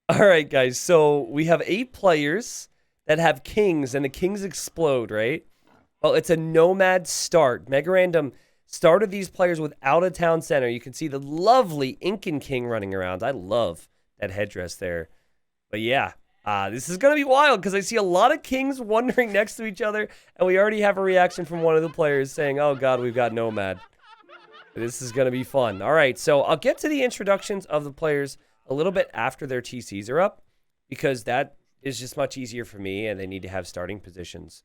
All right, guys. So we have 8 players that have kings, and the kings explode, right? Well, it's a nomad start. Mega Random started these players without a town center. You can see the lovely Incan king running around. I love that headdress there. But yeah, this is going to be wild because I see a lot of kings wandering next to each other, and we already have a reaction from one of the players saying, oh god, we've got nomad. This is going to be fun. All right, so I'll get to the introductions of the players a little bit after their TCs are up because that is just much easier for me, and they need to have starting positions.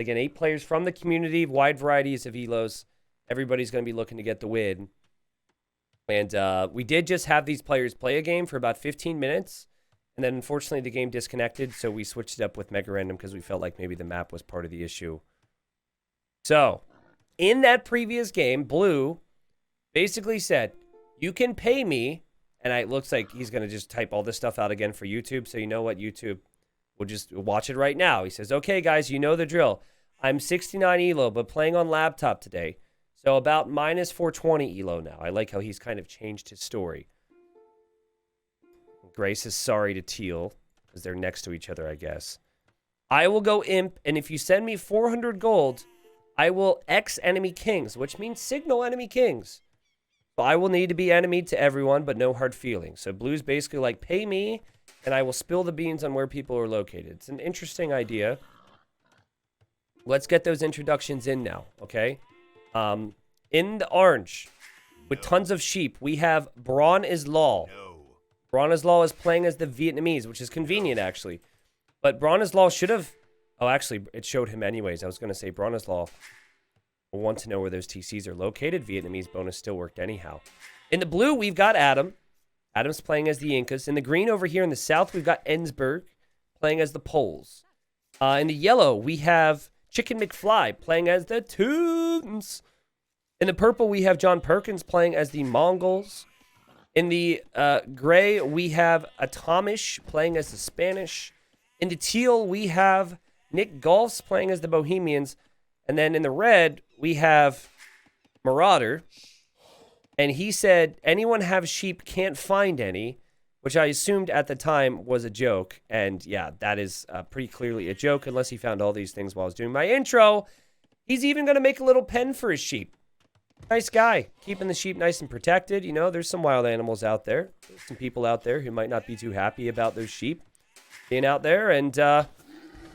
Again, 8 players from the community, wide varieties of elos. Everybody's going to be looking to get the win. And we did just have these players play a game for about 15 minutes. And then, unfortunately, the game disconnected, so we switched it up with Mega Random because we felt like maybe the map was part of the issue. So, in that previous game, Blue basically said, you can pay me, and it looks like he's going to just type all this stuff out again for YouTube, so you know what, YouTube, we'll just watch it right now. He says, okay, guys, you know the drill. I'm 69 elo, but playing on laptop today, so about minus 420 elo now. I like how he's kind of changed his story. Grace is sorry to Teal, because they're next to each other, I guess. I will go imp, and if you send me 400 gold, I will X enemy kings, which means signal enemy kings. So I will need to be enemy to everyone, but no hard feelings. So Blue's basically like, pay me, and I will spill the beans on where people are located. It's an interesting idea. Let's get those introductions in now, okay? In the orange, with tons of sheep, we have Braun is Law. Braun is Law is playing as the Vietnamese, which is convenient, actually. But Braun is Law should have... Oh, actually, it showed him anyways. I was going to say Braun is Law will want to know where those TCs are located. Vietnamese bonus still worked anyhow. In the blue, we've got Adam. Adam's playing as the Incas. In the green over here in the south, we've got Ensberg playing as the Poles. In the yellow, we have Chicken McFly playing as the Toons. In the purple, we have John Perkins playing as the Mongols. In the gray, we have Atomish playing as the Spanish. In the teal, we have Nick Golfs playing as the Bohemians. And then in the red, we have Marauder. And he said, anyone have sheep, can't find any, which I assumed at the time was a joke. And yeah, that is pretty clearly a joke, unless he found all these things while I was doing my intro. He's even going to make a little pen for his sheep. Nice guy, keeping the sheep nice and protected. You know, there's some wild animals out there. There's some people out there who might not be too happy about those sheep being out there. And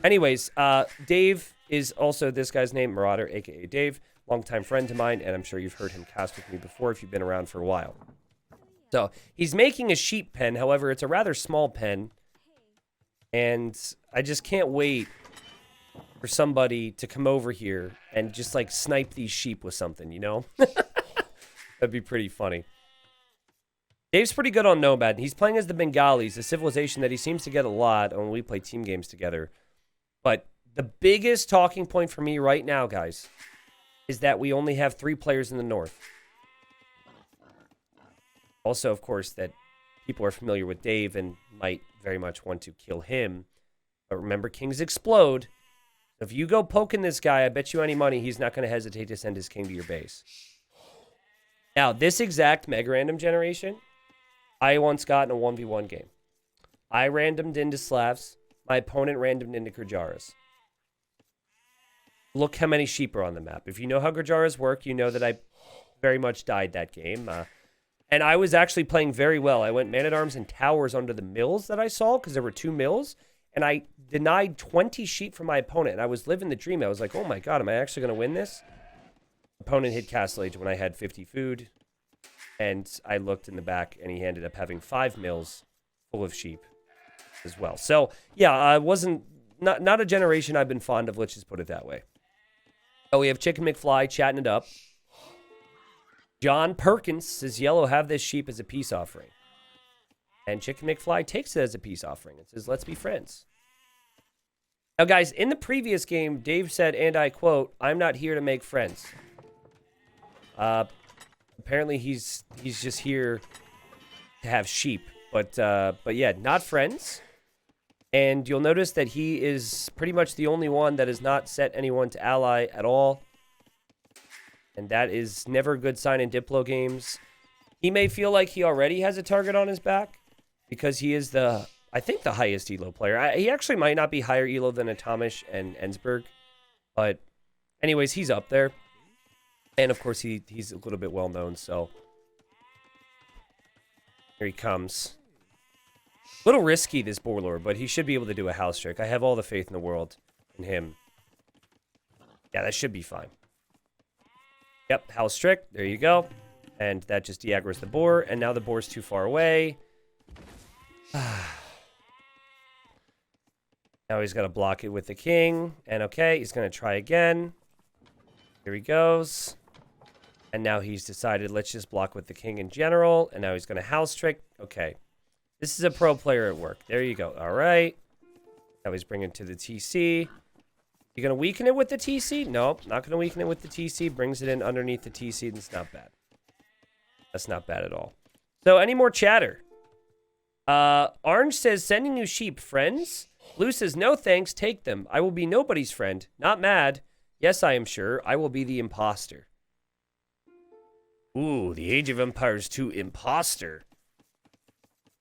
anyways, Dave is also this guy's name, Marauder, a.k.a. Dave. Longtime friend of mine, and I'm sure you've heard him cast with me before if you've been around for a while. So he's making a sheep pen. However, it's a rather small pen. And I just can't wait for somebody to come over here and just like snipe these sheep with something, you know? That'd be pretty funny. Dave's pretty good on Nomad. He's playing as the Bengalis, a civilization that he seems to get a lot when we play team games together. But the biggest talking point for me right now, guys, is that we only have 3 players in the north. Also, of course, that people are familiar with Dave and might very much want to kill him. But remember, kings explode. If you go poking this guy, I bet you any money he's not going to hesitate to send his king to your base. Now, this exact Mega Random generation, I once got in a 1v1 game. I randomed into Slavs. My opponent randomed into Gurjaras. Look how many sheep are on the map. If you know how Gurjaras work, you know that I very much died that game. And I was actually playing very well. I went man-at-arms and towers under the mills that I saw, because there were 2 mills. And I denied 20 sheep from my opponent. And I was living the dream. I was like, oh my god, am I actually going to win this? Opponent hit Castle Age when I had 50 food. And I looked in the back, and he ended up having 5 mills full of sheep as well. So, yeah, I wasn't... Not a generation I've been fond of, let's just put it that way. Oh, we have Chicken McFly chatting it up. John Perkins says, Yellow, have this sheep as a peace offering. And Chicken McFly takes it as a peace offering and says, let's be friends. Now, guys, in the previous game, Dave said, and I quote, I'm not here to make friends. Apparently, he's just here to have sheep. But yeah, not friends. And you'll notice that he is pretty much the only one that has not set anyone to ally at all. And that is never a good sign in Diplo games. He may feel like he already has a target on his back. because he is I think the highest elo player. He actually might not be higher elo than Atomish and Ensberg, but anyways, he's up there. And of course, he's a little bit well known, so here he comes. A little risky, this Borlord, but he should be able to do a house trick. I have all the faith in the world in him. Yeah, that should be fine. Yep, house trick. There you go. And that just de-aggroes the boar. And now the boar's too far away. Now he's got to block it with the king. And okay, he's going to try again. Here he goes. And now he's decided, let's just block with the king in general. And now he's going to house trick. Okay. This is a pro player at work. There you go. All right. Now he's bringing it to the TC. You going to weaken it with the TC? Nope, not going to weaken it with the TC. Brings it in underneath the TC, and it's not bad. That's not bad at all. So, any more chatter? Orange says, sending you sheep, friends. Blue says, no thanks, take them. I will be nobody's friend. Not mad. Yes, I am sure. I will be the imposter. Ooh, the Age of Empires 2 imposter.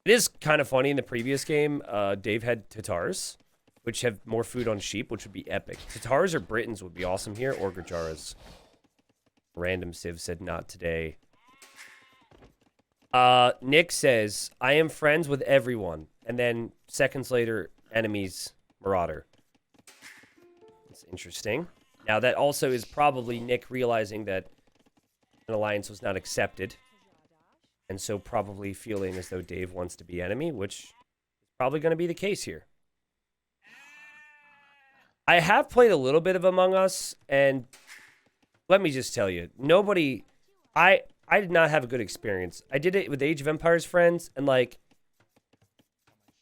It is kind of funny in the previous game. Dave had Tatars, which have more food on sheep, which would be epic. Tatars or Britons would be awesome here, or Gujaras. Random Civ said not today. Nick says, I am friends with everyone. And then seconds later, enemies, Marauder. That's interesting. Now, that also is probably Nick realizing that an alliance was not accepted. And so probably feeling as though Dave wants to be enemy, which is probably going to be the case here. I have played a little bit of Among Us, and let me just tell you, I did not have a good experience. I did it with Age of Empires friends, and like,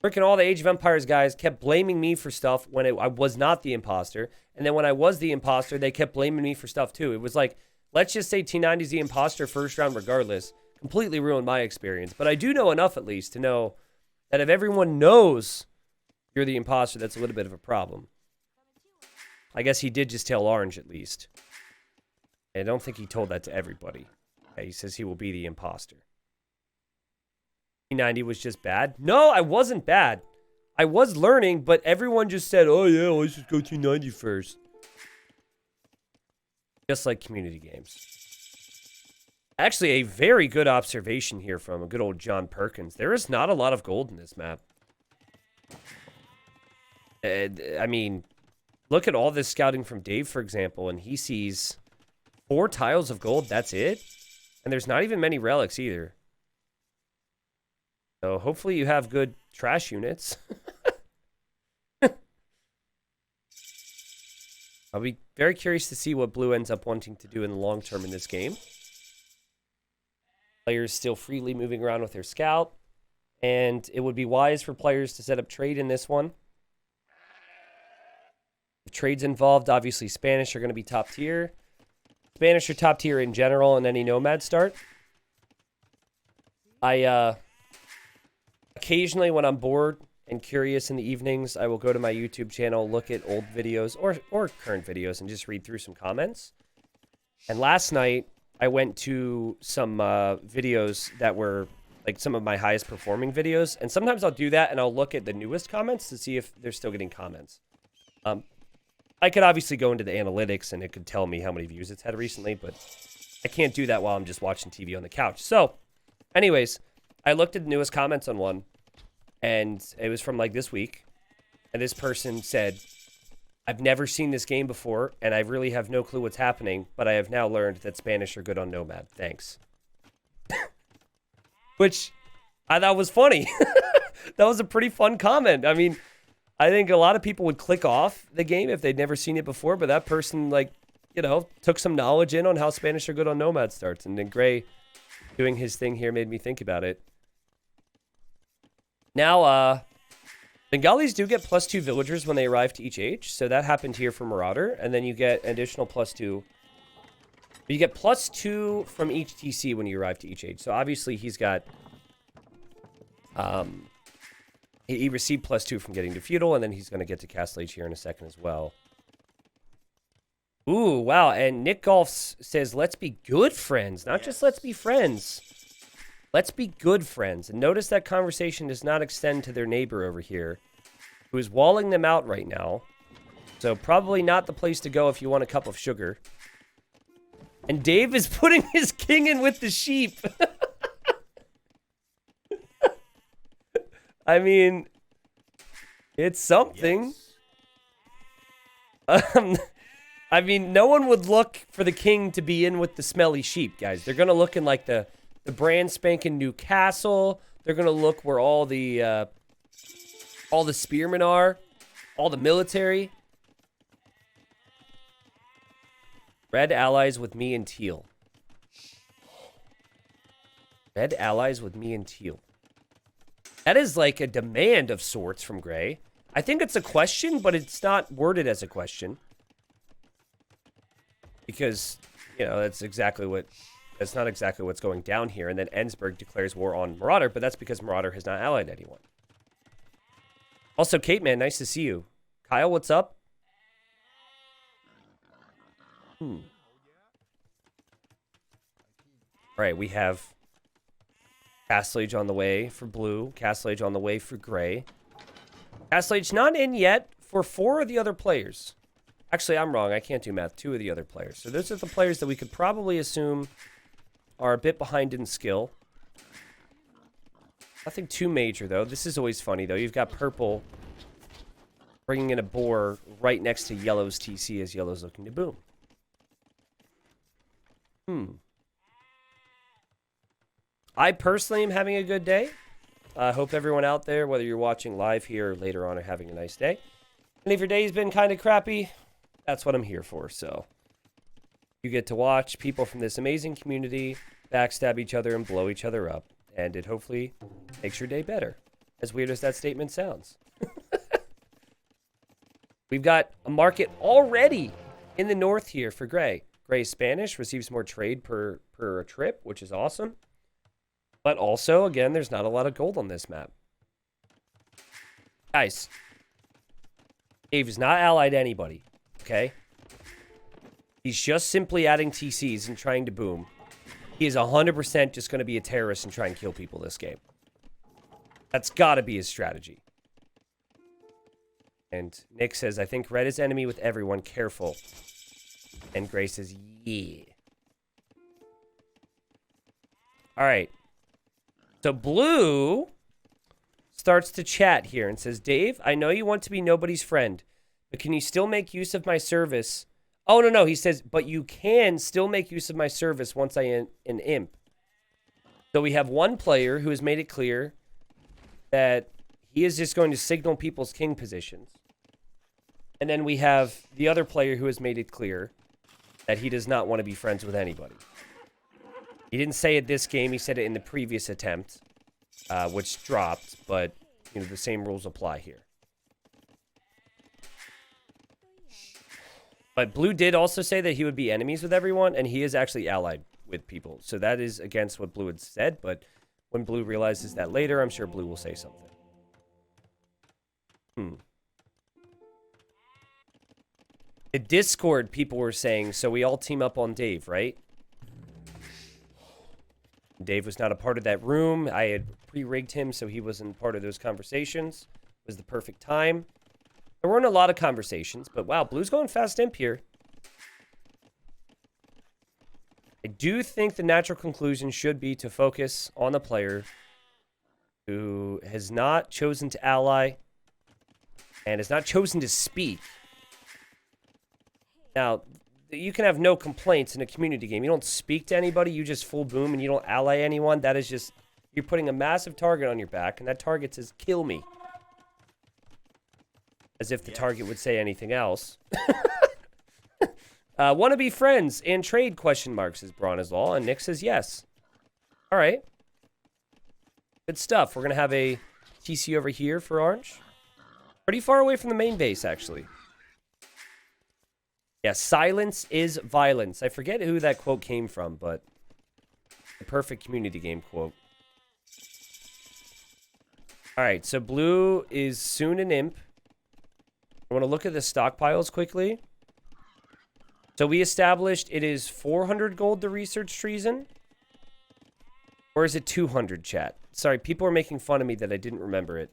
freaking all the Age of Empires guys kept blaming me for stuff when I was not the imposter, and then when I was the imposter, they kept blaming me for stuff too. It was like, let's just say T90's the imposter first round regardless. Completely ruined my experience, but I do know enough at least to know that if everyone knows you're the imposter, that's a little bit of a problem. I guess he did just tell Orange at least. I don't think he told that to everybody. Yeah, he says he will be the imposter. T90 was just bad. No, I wasn't bad. I was learning, but everyone just said, oh yeah, let's just go T90 first. Just like community games. Actually, a very good observation here from a good old John Perkins. There is not a lot of gold in this map. I mean, look at all this scouting from Dave, for example, and he sees 4 tiles of gold. That's it. And there's not even many relics either. So hopefully you have good trash units. I'll be very curious to see what Blue ends up wanting to do in the long term in this game. Players still freely moving around with their scout. And it would be wise for players to set up trade in this one. If trades involved, obviously Spanish are going to be top tier. Spanish are top tier in general in any Nomad start. Occasionally when I'm bored and curious in the evenings, I will go to my YouTube channel, look at old videos or current videos and just read through some comments. And last night, I went to some videos that were like some of my highest performing videos. And sometimes I'll do that and I'll look at the newest comments to see if they're still getting comments. I could obviously go into the analytics and it could tell me how many views it's had recently, but I can't do that while I'm just watching TV on the couch. So, anyways, I looked at the newest comments on one, and it was from like this week. And this person said, I've never seen this game before, and I really have no clue what's happening, but I have now learned that Spanish are good on Nomad. Thanks. Which I thought was funny. That was a pretty fun comment. I mean, I think a lot of people would click off the game if they'd never seen it before, but that person, like, you know, took some knowledge in on how Spanish are good on Nomad starts. And then Gray doing his thing here made me think about it. Now, Bengalis do get +2 villagers when they arrive to each age. So that happened here for Marauder. And then you get an additional +2. You get +2 from each TC when you arrive to each age. So obviously he's got... He received +2 from getting to Feudal, and then he's going to get to Castle Age here in a second as well. Ooh, wow. And Nick Golfs says, let's be good friends, not just let's be friends. Let's be good friends. And notice that conversation does not extend to their neighbor over here, who is walling them out right now. So probably not the place to go if you want a cup of sugar. And Dave is putting his king in with the sheep. I mean, it's something. Yes. I mean, no one would look for the king to be in with the smelly sheep, guys. They're going to look in like the brand spanking new castle. They're going to look where all the spearmen are, all the military. Red allies with me and teal. Red allies with me and teal. That is like a demand of sorts from Gray. I think it's a question, but it's not worded as a question. Because, you know, that's not exactly what's going down here. And then Ensberg declares war on Marauder, but that's because Marauder has not allied anyone. Also, Kate, man, nice to see you. Kyle, what's up? All right, we have Castle Age on the way for blue. Castle Age on the way for gray. Castle Age not in yet for 4 of the other players. Actually, I'm wrong. I can't do math. 2 of the other players. So those are the players that we could probably assume are a bit behind in skill. Nothing too major, though. This is always funny, though. You've got purple bringing in a boar right next to yellow's TC as yellow's looking to boom. I personally am having a good day. I hope everyone out there, whether you're watching live here or later on, are having a nice day. And if your day's been kind of crappy, that's what I'm here for. So you get to watch people from this amazing community backstab each other and blow each other up. And it hopefully makes your day better. As weird as that statement sounds. We've got a market already in the north here for Gray. Gray Spanish receives more trade per trip, which is awesome. But also, again, there's not a lot of gold on this map. Guys, Dave is not allied to anybody, okay? He's just simply adding TCs and trying to boom. He is 100% just going to be a terrorist and try and kill people this game. That's got to be his strategy. And Nick says, I think red is enemy with everyone. Careful. And Gray says, yeah. All right. So blue starts to chat here and says, Dave, I know you want to be nobody's friend, but can you still make use of my service? Oh, no. He says, but you can still make use of my service once I an imp. So we have one player who has made it clear that he is just going to signal people's king positions. And then we have the other player who has made it clear that he does not want to be friends with anybody. He didn't say it this game. He said it in the previous attempt, which dropped. But, you know, the same rules apply here. But Blue did also say that he would be enemies with everyone, and he is actually allied with people. So that is against what Blue had said, but when Blue realizes that later, I'm sure Blue will say something. The Discord people were saying, so we all team up on Dave, right? Dave was not a part of that room. I had pre-rigged him, so he wasn't part of those conversations. It was the perfect time. There weren't a lot of conversations, but wow, Blue's going fast imp here. I do think the natural conclusion should be to focus on the player who has not chosen to ally and has not chosen to speak. Now, you can have no complaints in a community game. You don't speak to anybody, you just full boom and you don't ally anyone. That is just, you're putting a massive target on your back, and that target says, kill me. As if the target would say anything else. Want to be friends and trade, question mark, says Bronislaw, and Nick says yes. All right. Good stuff. We're going to have a TC over here for Orange. Pretty far away from the main base, actually. Yeah, silence is violence. I forget who that quote came from, but the perfect community game quote. All right, so Blue is soon an imp. I want to look at the stockpiles quickly. So we established it is 400 gold to research treason. Or is it 200, chat? Sorry, people are making fun of me that I didn't remember it.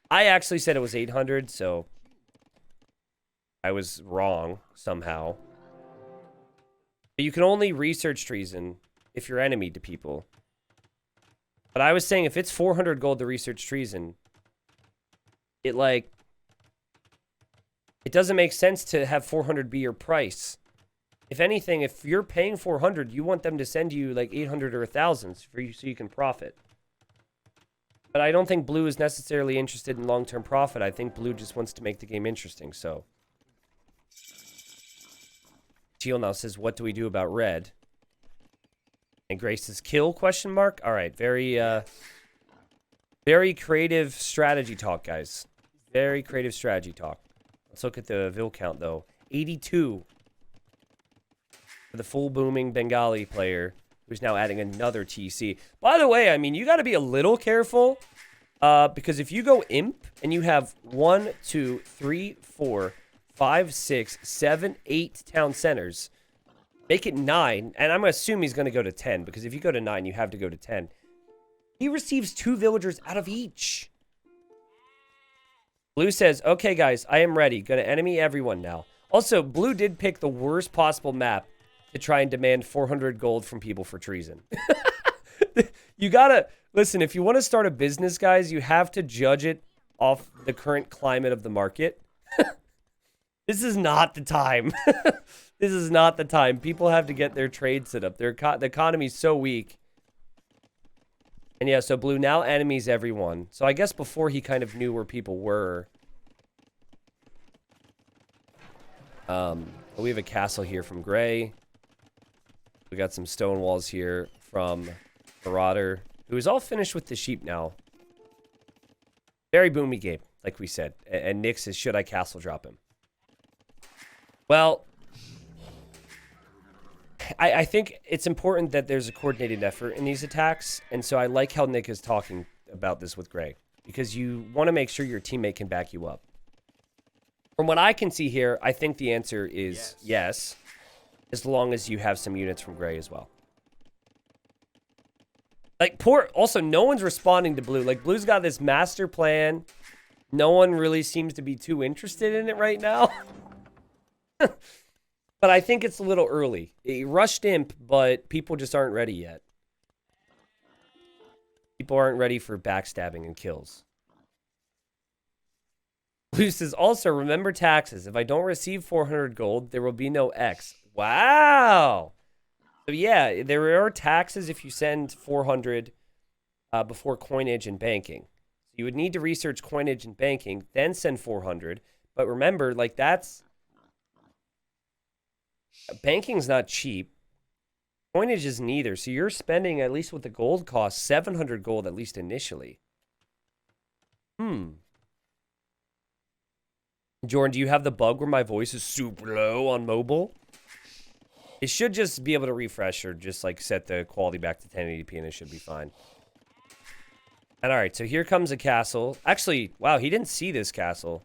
I actually said it was 800, so I was wrong somehow. But you can only research treason if you're enemy to people. But I was saying if it's 400 gold to research treason, it doesn't make sense to have 400 be your price. If anything, if you're paying 400, you want them to send you like 800 or 1,000 for you so you can profit. But I don't think Blue is necessarily interested in long-term profit. I think Blue just wants to make the game interesting, so. Teal now says, what do we do about red? And Grace says, kill, question mark? All right, very creative strategy talk, guys. Very creative strategy talk. Let's look at the Vil count, though. 82 for the full booming Bengali player, who's now adding another TC. By the way, I mean, you got to be a little careful, because if you go Imp and you have 1, 2, 3, 4, 5, 6, 7, 8 town centers, make it 9, and I'm going to assume he's going to go to 10, because if you go to 9, you have to go to 10. He receives 2 villagers out of each. Blue says, okay, guys, I am ready. Gonna enemy everyone now. Also, Blue did pick the worst possible map to try and demand 400 gold from people for treason. You gotta, listen, if you want to start a business, guys, you have to judge it off the current climate of the market. This is not the time. This is not the time. People have to get their trade set up. The economy's so weak. And yeah, so Blue now enemies everyone. So I guess before he kind of knew where people were. We have a castle here from Gray. We got some stone walls here from Marauder, who is all finished with the sheep now. Very boomy game, like we said. And Nick says, should I castle drop him? Well, I think it's important that there's a coordinated effort in these attacks. And so I like how Nick is talking about this with Gray, because you want to make sure your teammate can back you up. From what I can see here, I think the answer is yes, as long as you have some units from Gray as well. Like, also, no one's responding to Blue. Like, Blue's got this master plan. No one really seems to be too interested in it right now. But I think it's a little early. He rushed Imp, but people just aren't ready yet. People aren't ready for backstabbing and kills. Blue says, also, remember taxes. If I don't receive 400 gold, there will be no X. Wow! So yeah, there are taxes if you send 400 before coinage and banking. So you would need to research coinage and banking, then send 400. But remember, like, that's... banking's not cheap. Coinage isn't either. So you're spending, at least with the gold cost, 700 gold at least initially. Jordan, do you have the bug where my voice is super low on mobile? It should just be able to refresh or just like set the quality back to 1080p and it should be fine. And all right, so here comes a castle. Actually, wow, he didn't see this castle.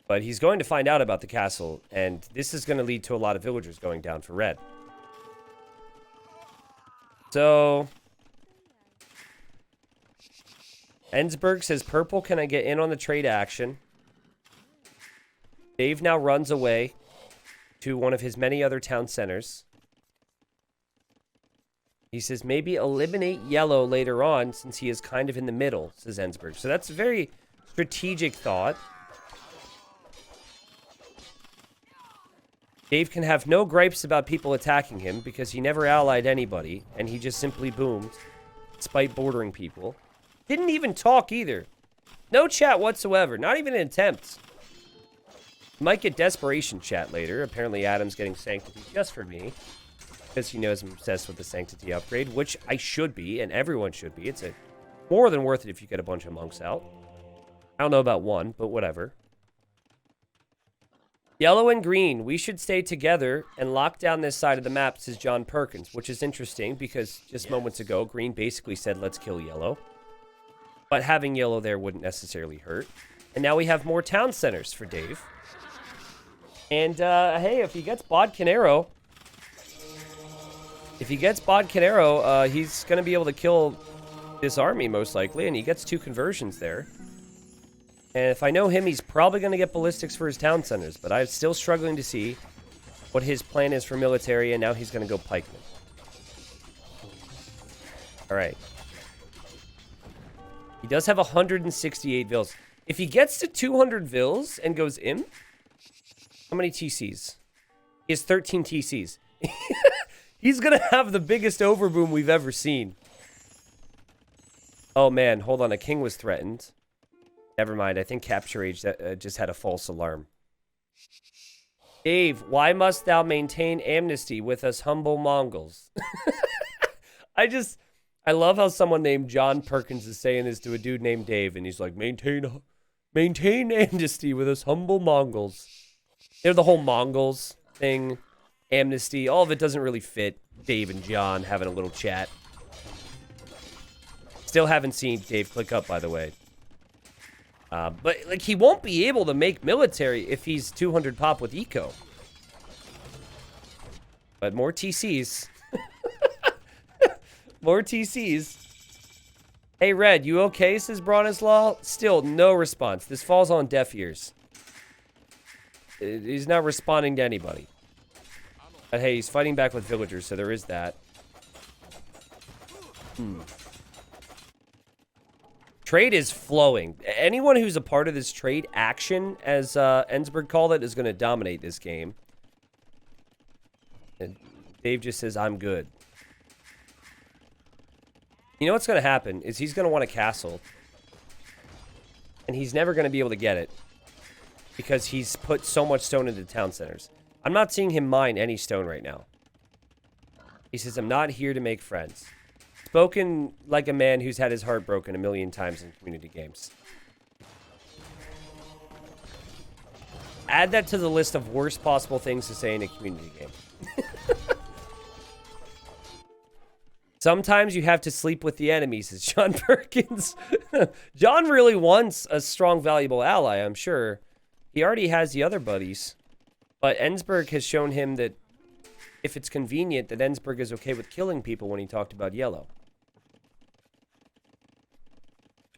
But he's going to find out about the castle, and this is going to lead to a lot of villagers going down for red. So, Ensberg says, purple, can I get in on the trade action? Dave now runs away to one of his many other town centers. He says, maybe eliminate yellow later on, since he is kind of in the middle, says Ensberg. So that's a very strategic thought. Dave can have no gripes about people attacking him because he never allied anybody, and he just simply boomed, despite bordering people. Didn't even talk either. No chat whatsoever, not even an attempt. Might get desperation chat later. Apparently Adam's getting sanctity just for me, because he knows I'm obsessed with the sanctity upgrade, which I should be, and everyone should be. It's more than worth it if you get a bunch of monks out. I don't know about one, but whatever. Yellow and green, we should stay together and lock down this side of the map, says John Perkins, which is interesting because just moments ago, green basically said, let's kill yellow. But having yellow there wouldn't necessarily hurt. And now we have more town centers for Dave. And, hey, if he gets Bodcanero, If he gets Bodcanero, he's going to be able to kill this army, most likely, and he gets 2 conversions there. And if I know him, he's probably going to get ballistics for his town centers, but I'm still struggling to see what his plan is for military, and now he's going to go pikeman. All right. He does have 168 vills. If he gets to 200 vills and goes imp, how many TCs? He has 13 TCs. He's going to have the biggest overboom we've ever seen. Oh, man. Hold on. A king was threatened. Never mind. I think Capture Age just had a false alarm. Dave, why must thou maintain amnesty with us humble Mongols? I love how someone named John Perkins is saying this to a dude named Dave, and he's like, maintain amnesty with us humble Mongols. They're the whole Mongols thing, amnesty, all of it doesn't really fit Dave and John having a little chat. Still haven't seen Dave click up, by the way. But, like, he won't be able to make military if he's 200 pop with eco. But more TCs. More TCs. Hey, Red, you okay, says Bronislaw? Still, no response. This falls on deaf ears. He's not responding to anybody. But hey, he's fighting back with villagers, so there is that. Trade is flowing. Anyone who's a part of this trade action, as Ensberg called it, is going to dominate this game. And Dave just says, I'm good. You know what's going to happen is he's going to want a castle. And he's never going to be able to get it. Because he's put so much stone into town centers. I'm not seeing him mine any stone right now. He says, I'm not here to make friends. Spoken like a man who's had his heart broken a million times in community games. Add that to the list of worst possible things to say in a community game. Sometimes you have to sleep with the enemy, says John Perkins. John really wants a strong, valuable ally, I'm sure. He already has the other buddies. But Ensberg has shown him that if it's convenient, that Ensberg is okay with killing people when he talked about yellow.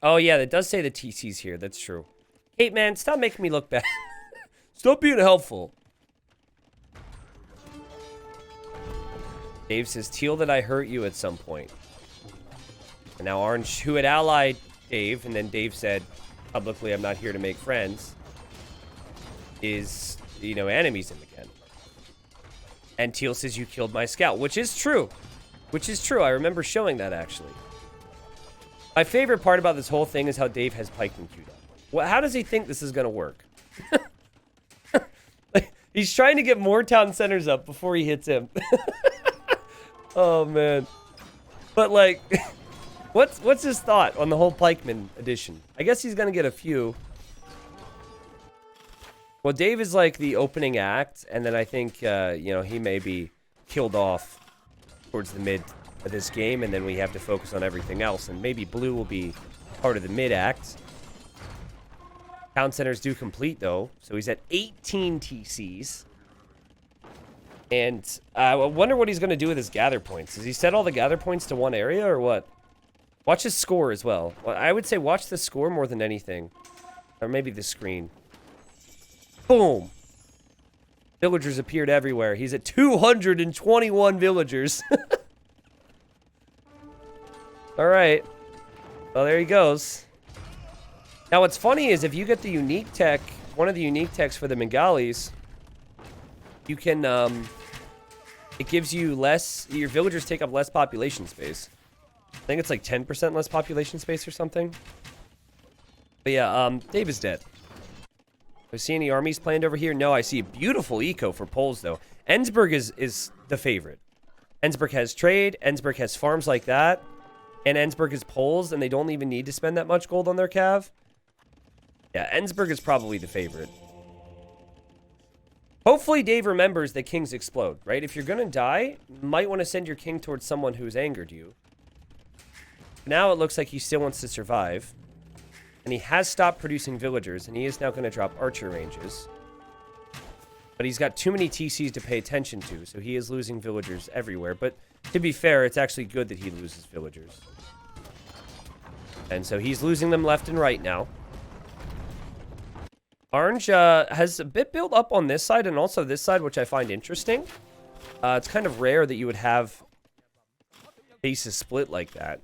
Oh, yeah, that does say the TC's here. That's true. Hey, man, stop making me look bad. Stop being helpful. Dave says, Teal, that I hurt you at some point. And now Orange, who had allied Dave, and then Dave said, publicly, I'm not here to make friends, is, you know, enemies him again. And Teal says, you killed my scout, which is true. Which is true. I remember showing that, actually. My favorite part about this whole thing is how Dave has pikemen queued up. Well, how does he think this is going to work? Like, he's trying to get more town centers up before he hits him. Oh, man. But, like, what's his thought on the whole pikeman edition? I guess he's going to get a few. Well, Dave is, like, the opening act, and then I think, you know, he may be killed off towards the mid of this game, and then we have to focus on everything else, and maybe Blue will be part of the mid-act. Town centers do complete, though, so he's at 18 TCs. And I wonder what he's going to do with his gather points. Does he set all the gather points to one area, or what? Watch his score as well. I would say watch the score more than anything. Or maybe the screen. Boom! Villagers appeared everywhere. He's at 221 villagers. Alright. Well, there he goes. Now, what's funny is if you get the unique tech, one of the unique techs for the Bengalis, you can, it gives you less, your villagers take up less population space. I think it's like 10% less population space or something. But yeah, Dave is dead. Do I see any armies planned over here? No, I see a beautiful eco for Poles, though. Ensberg is the favorite. Ensberg has trade, Ensberg has farms like that, and Ensberg is Poles, and they don't even need to spend that much gold on their cav. Yeah, Ensberg is probably the favorite. Hopefully Dave remembers that kings explode, right? If you're gonna die, you might want to send your king towards someone who's angered you. Now it looks like he still wants to survive. And he has stopped producing villagers, and he is now going to drop archer ranges. But he's got too many TCs to pay attention to, so he is losing villagers everywhere. But To be fair, it's actually good that he loses villagers. And so he's losing them left and right now. Orange has a bit built up on this side and also this side, which I find interesting. It's kind of rare that you would have bases split like that.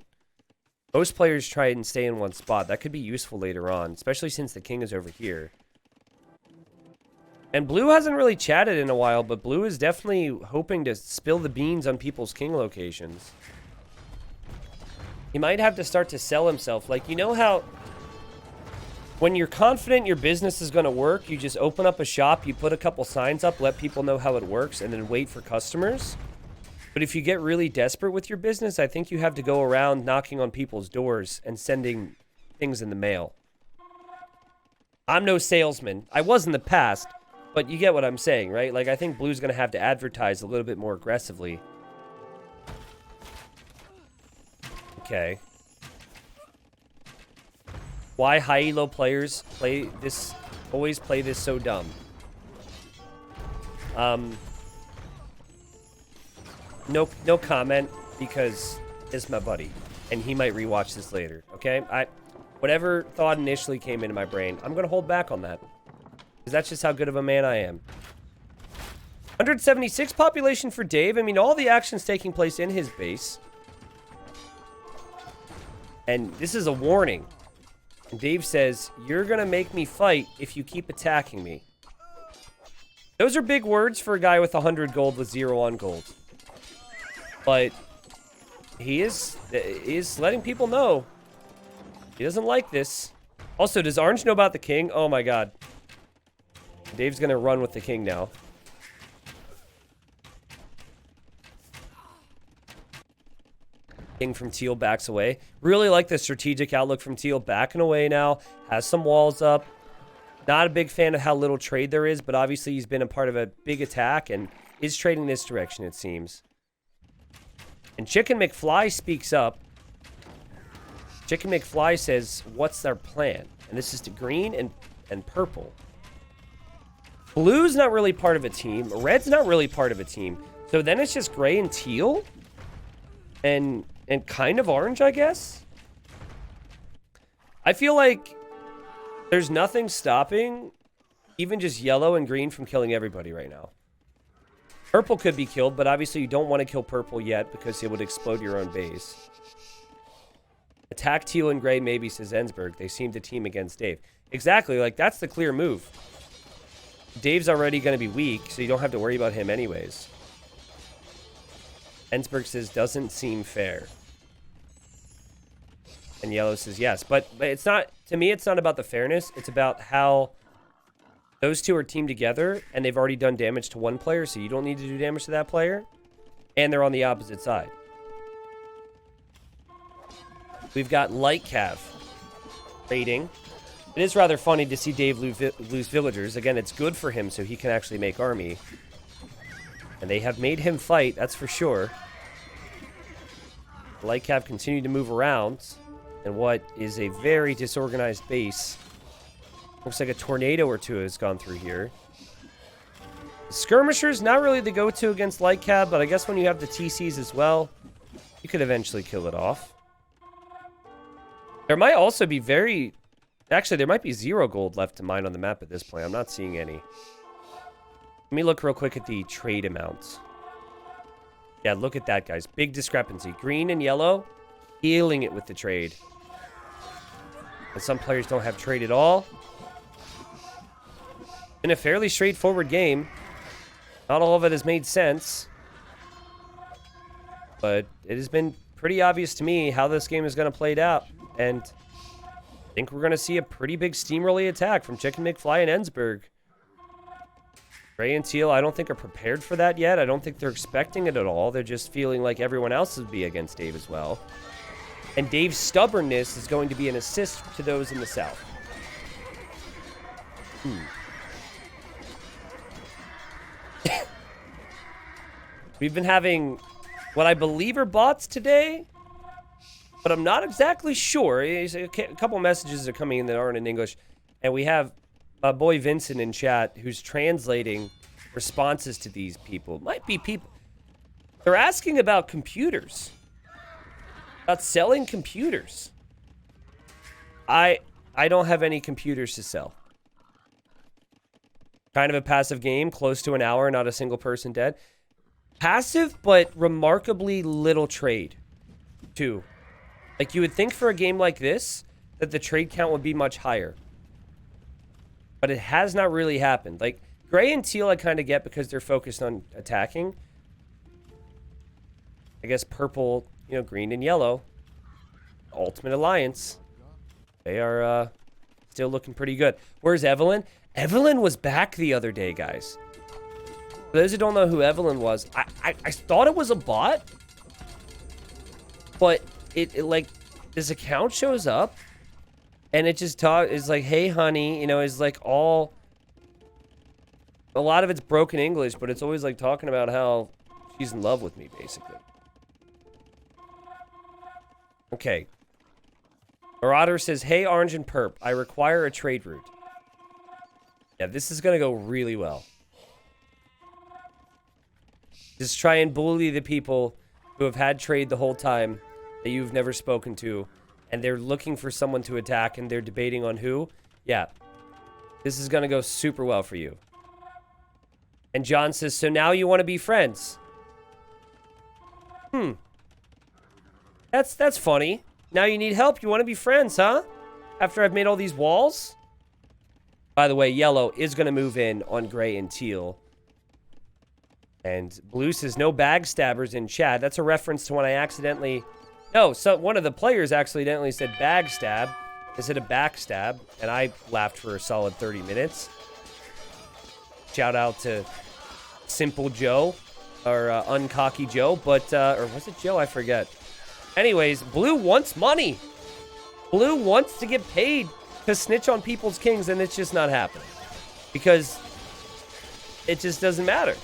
Most players try and stay in one spot. That could be useful later on, especially since the king is over here. And blue hasn't really chatted in a while, but blue is definitely hoping to spill the beans on people's king locations. He might have to start to sell himself. Like, you know how when you're confident your business is going to work, you just open up a shop, you put a couple signs up, let people know how it works, and then wait for customers? But if you get really desperate with your business, I think you have to go around knocking on people's doors and sending things in the mail. I'm no salesman. I was in the past, but you get what I'm saying, right? Like, I think blue's going to have to advertise a little bit more aggressively. Okay. Why high elo players always play this so dumb? No comment, because it's my buddy, and he might rewatch this later, okay? Whatever thought initially came into my brain, I'm gonna hold back on that, because that's just how good of a man I am. 176 population for Dave. I mean, all the action's taking place in his base. And this is a warning. And Dave says, you're gonna make me fight if you keep attacking me. Those are big words for a guy with 100 gold with 0 on gold. But he is letting people know he doesn't like this. Also, does Orange know about the king? Oh my god. Dave's gonna run with the king now. King from Teal backs away. Really like the strategic outlook from Teal, backing away now. Has some walls up. Not a big fan of how little trade there is, but obviously he's been a part of a big attack and is trading this direction, it seems. And Chicken McFly speaks up. Chicken McFly says, what's their plan? And this is to green and purple. Blue's not really part of a team. Red's not really part of a team. So then it's just gray and teal. And kind of orange, I guess. I feel like there's nothing stopping even just yellow and green from killing everybody right now. Purple could be killed, but obviously you don't want to kill purple yet because it would explode your own base. Attack teal and gray maybe, says Ensberg. They seem to team against Dave. Exactly, like that's the clear move. Dave's already going to be weak, so you don't have to worry about him anyways. Ensberg says, doesn't seem fair. And Yellow says, yes. But it's not, to me, it's not about the fairness. It's about how those two are teamed together, and they've already done damage to one player, so you don't need to do damage to that player. And they're on the opposite side. We've got Light Cav raiding. It is rather funny to see Dave lose villagers. Again, it's good for him, so he can actually make army. And they have made him fight, that's for sure. Light Cav continued to move around in what is a very disorganized base. Looks like a tornado or two has gone through here. Skirmishers, not really the go-to against Light Cav, but I guess when you have the TCs as well, you could eventually kill it off. There might also be very... Actually, there might be 0 gold left to mine on the map at this point. I'm not seeing any. Let me look real quick at the trade amounts. Yeah, look at that, guys. Big discrepancy. Green and yellow, healing it with the trade. And some players don't have trade at all. Been a fairly straightforward game. Not all of it has made sense. But it has been pretty obvious to me how this game is going to play out. And I think we're going to see a pretty big steamrolly attack from Chicken McFly and Ensberg. Gray and Teal, I don't think are prepared for that yet. I don't think they're expecting it at all. They're just feeling like everyone else would be against Dave as well. And Dave's stubbornness is going to be an assist to those in the south. We've been having what I believe are bots today, but I'm not exactly sure. A couple messages are coming in that aren't in English, and we have my boy Vincent in chat who's translating responses to these people. Might be people. They're asking about computers. About selling computers. I don't have any computers to sell. Kind of a passive game, close to an hour, not a single person dead. Passive, but remarkably little trade, too. Like, you would think for a game like this, that the trade count would be much higher. But it has not really happened. Like, gray and teal I kind of get because they're focused on attacking. I guess purple, you know, green and yellow. Ultimate Alliance. They are still looking pretty good. Where's Evelyn? Evelyn was back the other day, guys. For those who don't know who Evelyn was, I thought it was a bot. But it like, this account shows up. And it just is like, hey, honey. You know, it's like all... A lot of it's broken English, but it's always like talking about how she's in love with me, basically. Okay. Marauder says, hey, Orange and Perp, I require a trade route. Yeah, this is going to go really well. Just try and bully the people who have had trade the whole time that you've never spoken to, and they're looking for someone to attack, and they're debating on who. Yeah. This is going to go super well for you. And John says, so now you want to be friends? That's funny. Now you need help. You want to be friends, huh? After I've made all these walls? By the way, yellow is going to move in on gray and teal. And blue says, no backstabbers in chat. That's a reference to when I accidentally... No, so one of the players accidentally said backstab instead of backstab. And I laughed for a solid 30 minutes. Shout out to Simple Joe. Or Uncocky Joe. But, or was it Joe? I forget. Anyways, blue wants money. Blue wants to get paid to snitch on people's kings, and it's just not happening. Because it just doesn't matter.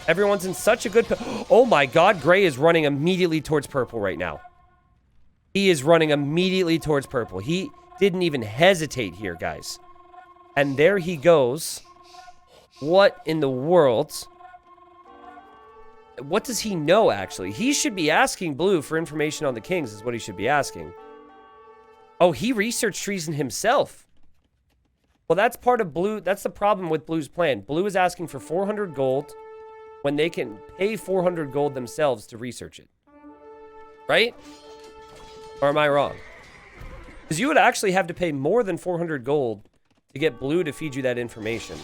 Everyone's in such a good... Oh my god, gray is running immediately towards purple right now. He is running immediately towards purple. He didn't even hesitate here, guys. And there he goes. What in the world... What does he know, actually? He should be asking blue for information on the kings, is what he should be asking. Oh, he researched treason himself. Well, that's part of blue. That's the problem with blue's plan. Blue is asking for 400 gold when they can pay 400 gold themselves to research it. Right? Or am I wrong? Because you would actually have to pay more than 400 gold to get blue to feed you that information.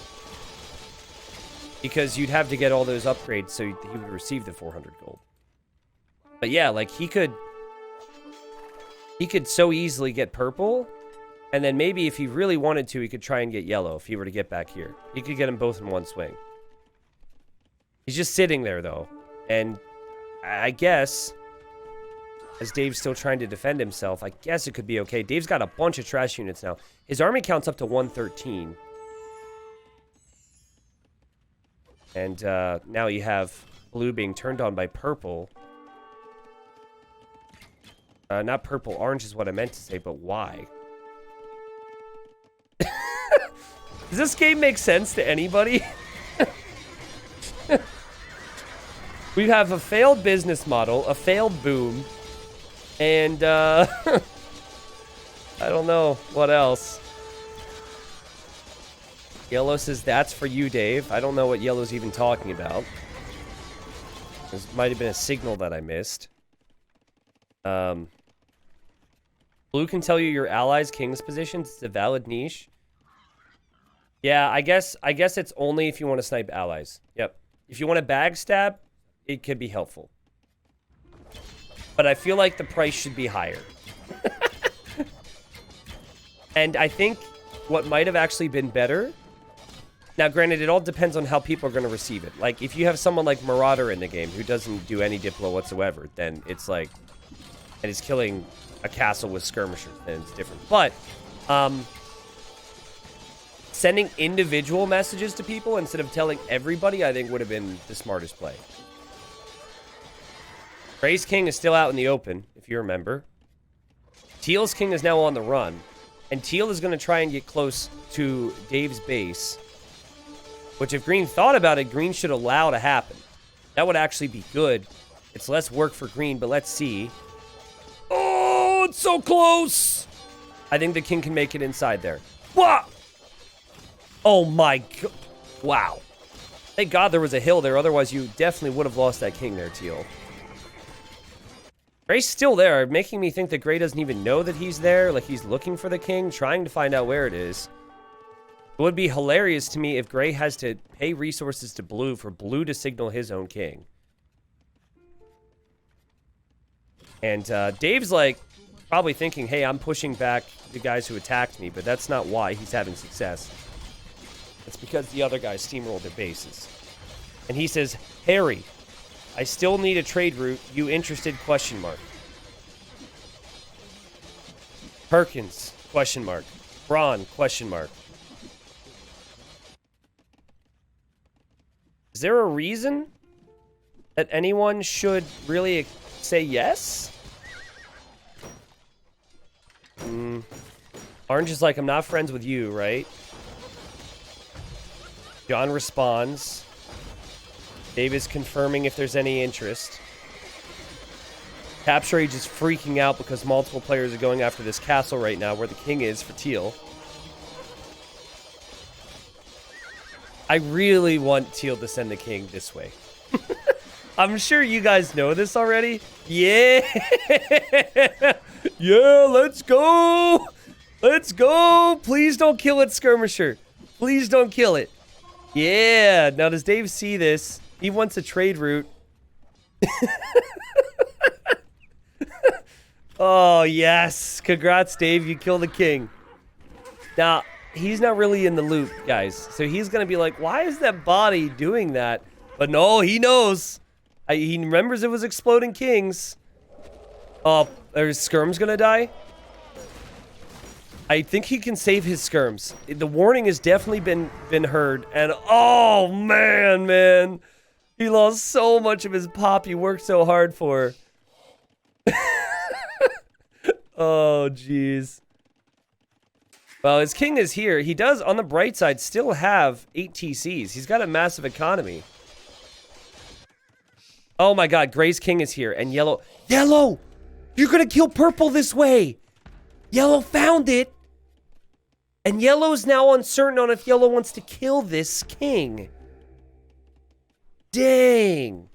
Because you'd have to get all those upgrades so he would receive the 400 gold. But yeah, like he could so easily get purple. And then maybe if he really wanted to, he could try and get yellow if he were to get back here. He could get them both in one swing. He's just sitting there though. And I guess, as Dave's still trying to defend himself, I guess it could be okay. Dave's got a bunch of trash units now. His army count's up to 113. And now you have blue being turned on by purple. Not purple, orange is what I meant to say, but why? Does this game make sense to anybody? We have a failed business model, a failed boom, and I don't know what else. Yellow says, that's for you, Dave. I don't know what yellow's even talking about. This might have been a signal that I missed. Blue can tell you your allies' king's positions. It's a valid niche. Yeah, I guess it's only if you want to snipe allies. Yep. If you want to backstab, it could be helpful. But I feel like the price should be higher. And I think what might have actually been better... Now, granted, it all depends on how people are going to receive it. Like, if you have someone like Marauder in the game who doesn't do any Diplo whatsoever, then it's like... And is killing a castle with skirmishers, then it's different. But, sending individual messages to people instead of telling everybody, I think would have been the smartest play. Gray's king is still out in the open, if you remember. Teal's king is now on the run. And Teal is going to try and get close to Dave's base. Which, if Green thought about it, Green should allow to happen. That would actually be good. It's less work for green, but let's see. Oh, it's so close. I think the king can make it inside there. Whoa! Oh my god. Wow. Thank God there was a hill there. Otherwise, you definitely would have lost that king there, Teal. Gray's still there, making me think that Gray doesn't even know that he's there. Like, he's looking for the king, trying to find out where it is. It would be hilarious to me if Gray has to pay resources to Blue for Blue to signal his own king. And Dave's, like, probably thinking, hey, I'm pushing back the guys who attacked me, but that's not why he's having success. It's because the other guys steamrolled their bases. And he says, Harry, I still need a trade route. You interested? Question mark. Perkins? Question mark. Braun? Question mark. Is there a reason that anyone should really say yes? Orange is like, I'm not friends with you, right? John responds. Dave is confirming if there's any interest. Capture Age is freaking out because multiple players are going after this castle right now where the king is for Teal. I really want Teal to send the king this way. I'm sure you guys know this already. Yeah! Yeah, let's go! Let's go! Please don't kill it, Skirmisher. Please don't kill it. Yeah! Now, does Dave see this? He wants a trade route. Oh, yes. Congrats, Dave. You killed the king. Now, he's not really in the loop, guys. So he's going to be like, why is that body doing that? But no, he knows. He remembers it was exploding kings. Oh, is Skirm's going to die? I think he can save his Skirms. The warning has definitely been heard. And, oh, man. He lost so much of his pop he worked so hard for. Oh, jeez. Well, his king is here. He does, on the bright side, still have 8 TCs. He's got a massive economy. Oh my god, Gray's king is here. And yellow... Yellow! You're gonna kill purple this way! Yellow found it! And yellow's now uncertain on if yellow wants to kill this king. Dang.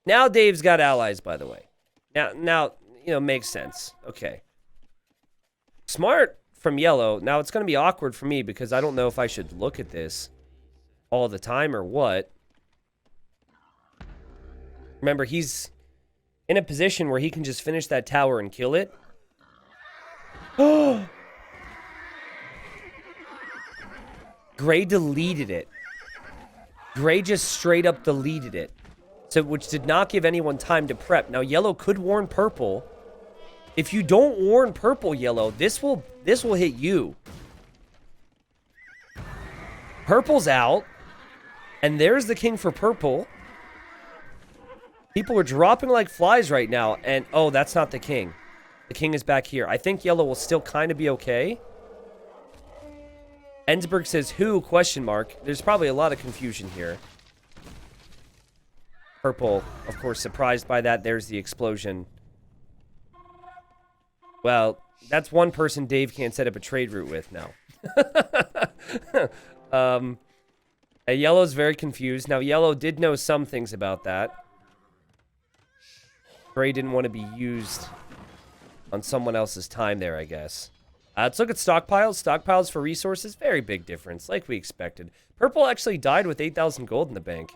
Now Dave's got allies, by the way. Now, you know, makes sense. Okay. Smart from yellow. Now, it's going to be awkward for me because I don't know if I should look at this all the time or what. Remember, he's in a position where he can just finish that tower and kill it. Oh! Gray deleted it. Gray just straight up deleted it. So, which did not give anyone time to prep. Now, yellow could warn purple. If you don't warn purple, yellow, this will hit you. Purple's out. And there's the king for purple. People are dropping like flies right now. And, oh, that's not the king. The king is back here. I think yellow will still kind of be okay. Ensberg says, who? Question mark. There's probably a lot of confusion here. Purple, of course, surprised by that. There's the explosion. Well, that's one person Dave can't set up a trade route with now. Yellow's very confused. Now, yellow did know some things about that. Gray didn't want to be used on someone else's time there, I guess. Let's look at stockpiles. Stockpiles for resources, very big difference, like we expected. Purple actually died with 8,000 gold in the bank.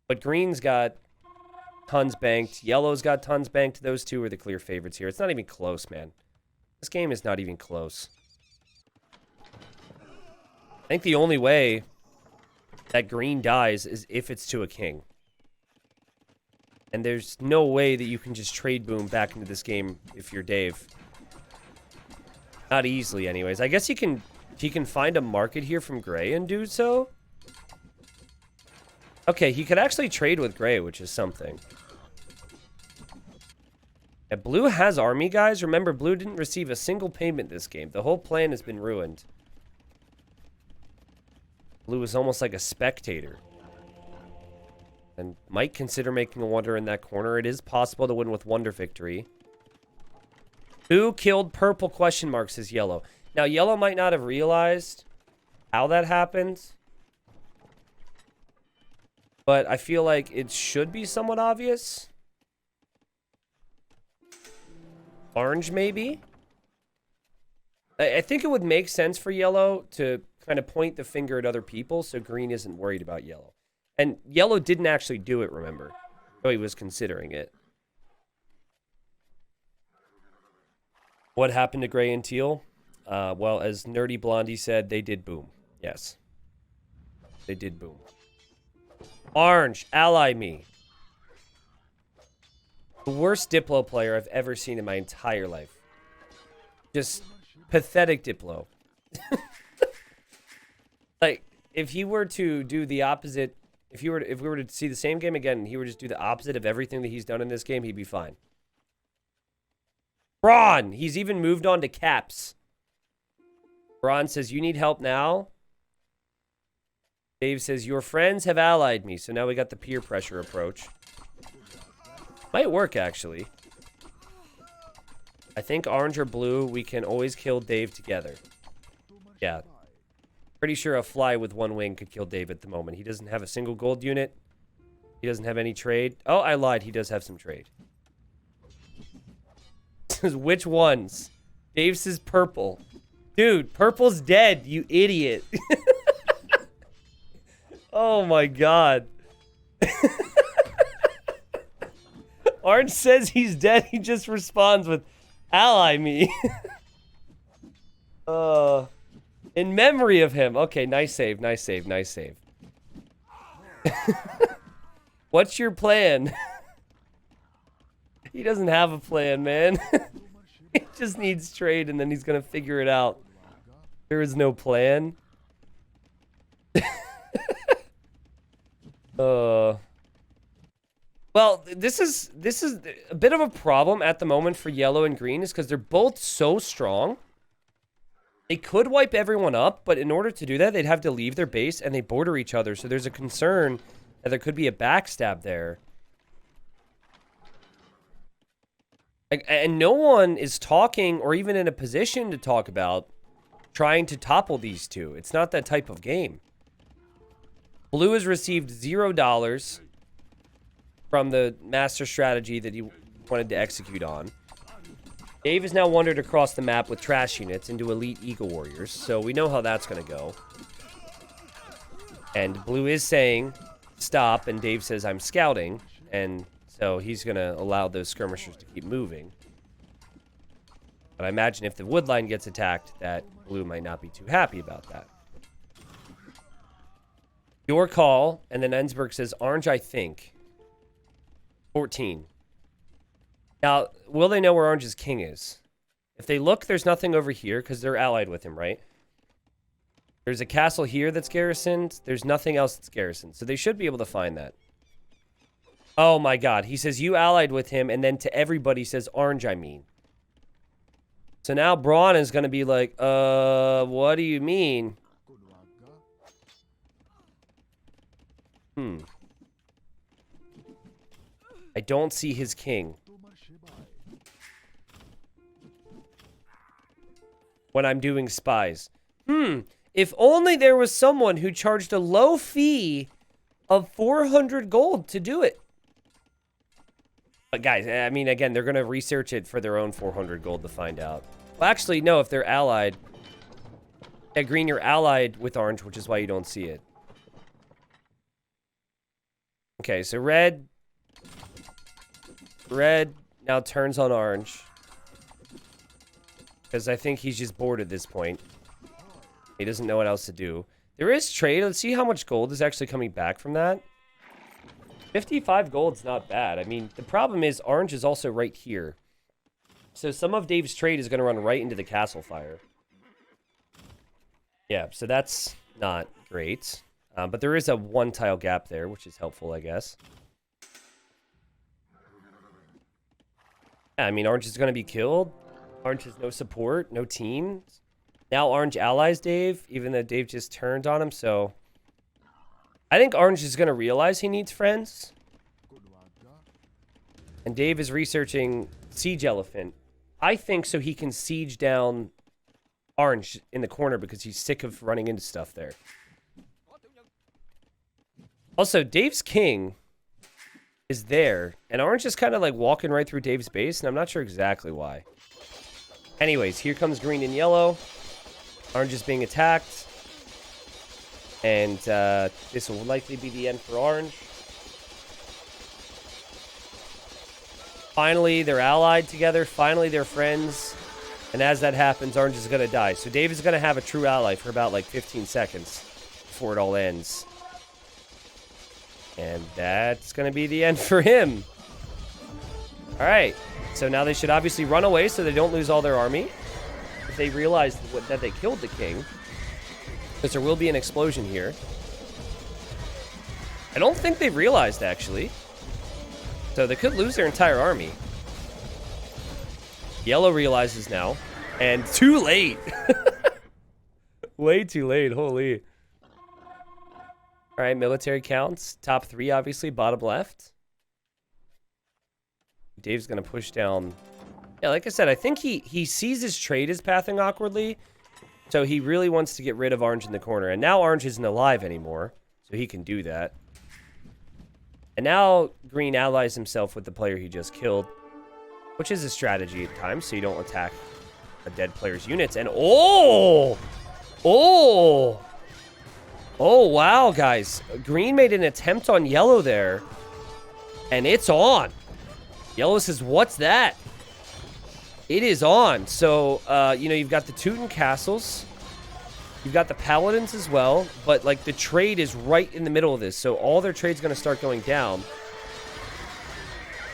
But green's got tons banked. Yellow's got tons banked. Those two are the clear favorites here. It's not even close, man. This game is not even close. I think the only way that green dies is if it's to a king. And there's no way that you can just trade boom back into this game if you're Dave. Not easily, anyways. I guess he can find a market here from Gray and do so. Okay, he could actually trade with Gray, which is something. Yeah, Blue has army, guys. Remember, Blue didn't receive a single payment this game. The whole plan has been ruined. Blue is almost like a spectator. And might consider making a wonder in that corner. It is possible to win with wonder victory. Who killed purple question mark, says yellow. Now, yellow might not have realized how that happened. But I feel like it should be somewhat obvious. Orange, maybe? I think it would make sense for yellow to kind of point the finger at other people so green isn't worried about yellow. And yellow didn't actually do it, remember? Though he was considering it. What happened to gray and teal? Well, as Nerdy Blondie said, they did boom. Yes. They did boom. Orange, ally me. The worst Diplo player I've ever seen in my entire life. Just pathetic Diplo. Like, if he were to do the opposite, if we were to see the same game again and he were to just do the opposite of everything that he's done in this game, he'd be fine. Braun! He's even moved on to caps. Braun says, you need help now? Dave says, your friends have allied me. So now we got the peer pressure approach. Might work, actually. I think orange or blue, we can always kill Dave together. Yeah. Pretty sure a fly with one wing could kill Dave at the moment. He doesn't have a single gold unit. He doesn't have any trade. Oh, I lied. He does have some trade. Which ones? Dave says purple. Dude, purple's dead, you idiot. Oh my god. Orange says he's dead. He just responds with, ally me. In memory of him. Okay, nice save, nice save, nice save. What's your plan? He doesn't have a plan, man. He just needs trade and then he's gonna figure it out. There is no plan. Well, this is a bit of a problem at the moment for yellow and green is because they're both so strong. They could wipe everyone up, but in order to do that, they'd have to leave their base and they border each other. So there's a concern that there could be a backstab there. And no one is talking or even in a position to talk about trying to topple these two. It's not that type of game. Blue has received $0 from the master strategy that he wanted to execute on. Dave has now wandered across the map with trash units into elite Eagle Warriors, so we know how that's going to go. And Blue is saying, stop, and Dave says, I'm scouting, and so he's going to allow those skirmishers to keep moving. But I imagine if the wood line gets attacked, that Blue might not be too happy about that. Your call, and then Ensberg says, orange, I think. 14. Now, will they know where Orange's king is? If they look, there's nothing over here, because they're allied with him, right? There's a castle here that's garrisoned. There's nothing else that's garrisoned. So they should be able to find that. Oh my god. He says, you allied with him, and then to everybody says, orange, I mean. So now Braun is going to be like, what do you mean? I don't see his king. When I'm doing spies. If only there was someone who charged a low fee of 400 gold to do it. But guys, I mean, again, they're going to research it for their own 400 gold to find out. Well, actually, no, if they're allied. Yeah, green, you're allied with orange, which is why you don't see it. Okay, so red now turns on orange. Because I think he's just bored at this point. He doesn't know what else to do. There is trade. Let's see how much gold is actually coming back from that. 55 gold's not bad. I mean, the problem is orange is also right here. So some of Dave's trade is going to run right into the castle fire. Yeah, so that's not great. But there is a one-tile gap there, which is helpful, I guess. Yeah, I mean, orange is going to be killed. Orange has no support, no teams. Now orange allies Dave, even though Dave just turned on him, so... I think Orange is going to realize he needs friends. And Dave is researching Siege Elephant. I think so he can siege down Orange in the corner because he's sick of running into stuff there. Also, Dave's king is there. And Orange is kind of like walking right through Dave's base. And I'm not sure exactly why. Anyways, here comes green and yellow. Orange is being attacked. And this will likely be the end for Orange. Finally, they're allied together. Finally, they're friends. And as that happens, Orange is going to die. So Dave is going to have a true ally for about like 15 seconds before it all ends. And that's going to be the end for him. All right. So now they should obviously run away so they don't lose all their army. If they realize that they killed the king. Because there will be an explosion here. I don't think they've realized, actually. So they could lose their entire army. Yellow realizes now. And too late. Way too late. Holy. All right, military counts. Top 3, obviously. Bottom left. Dave's going to push down. Yeah, like I said, I think he sees his trade as pathing awkwardly. So he really wants to get rid of Orange in the corner. And now Orange isn't alive anymore. So he can do that. And now Green allies himself with the player he just killed. Which is a strategy at times, so you don't attack a dead player's units. And oh! Oh! Oh, wow, guys. Green made an attempt on yellow there. And it's on. Yellow says, what's that? It is on. So, you know, you've got the Teuton castles. You've got the paladins as well. But, like, the trade is right in the middle of this. So all their trade's going to start going down.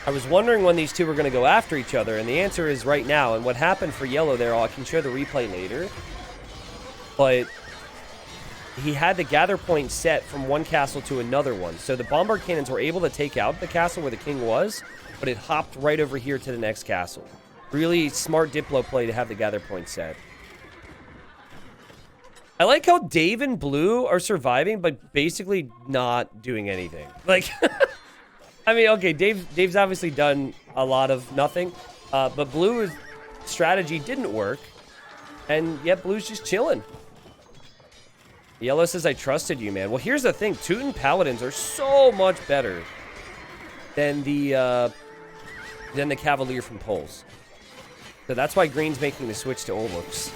I was wondering when these two were going to go after each other. And the answer is right now. And what happened for yellow there, I can show the replay later. But he had the gather point set from one castle to another one. So the bombard cannons were able to take out the castle where the king was. But it hopped right over here to the next castle. Really smart Diplo play to have the gather point set. I like how Dave and Blue are surviving, but basically not doing anything. Like, I mean, okay, Dave's obviously done a lot of nothing, but Blue's strategy didn't work, and yet Blue's just chilling. Yellow says, I trusted you, man. Well, here's the thing. Teuton Paladins are so much better than the Cavalier from Poles. So that's why Green's making the switch to Olbooks.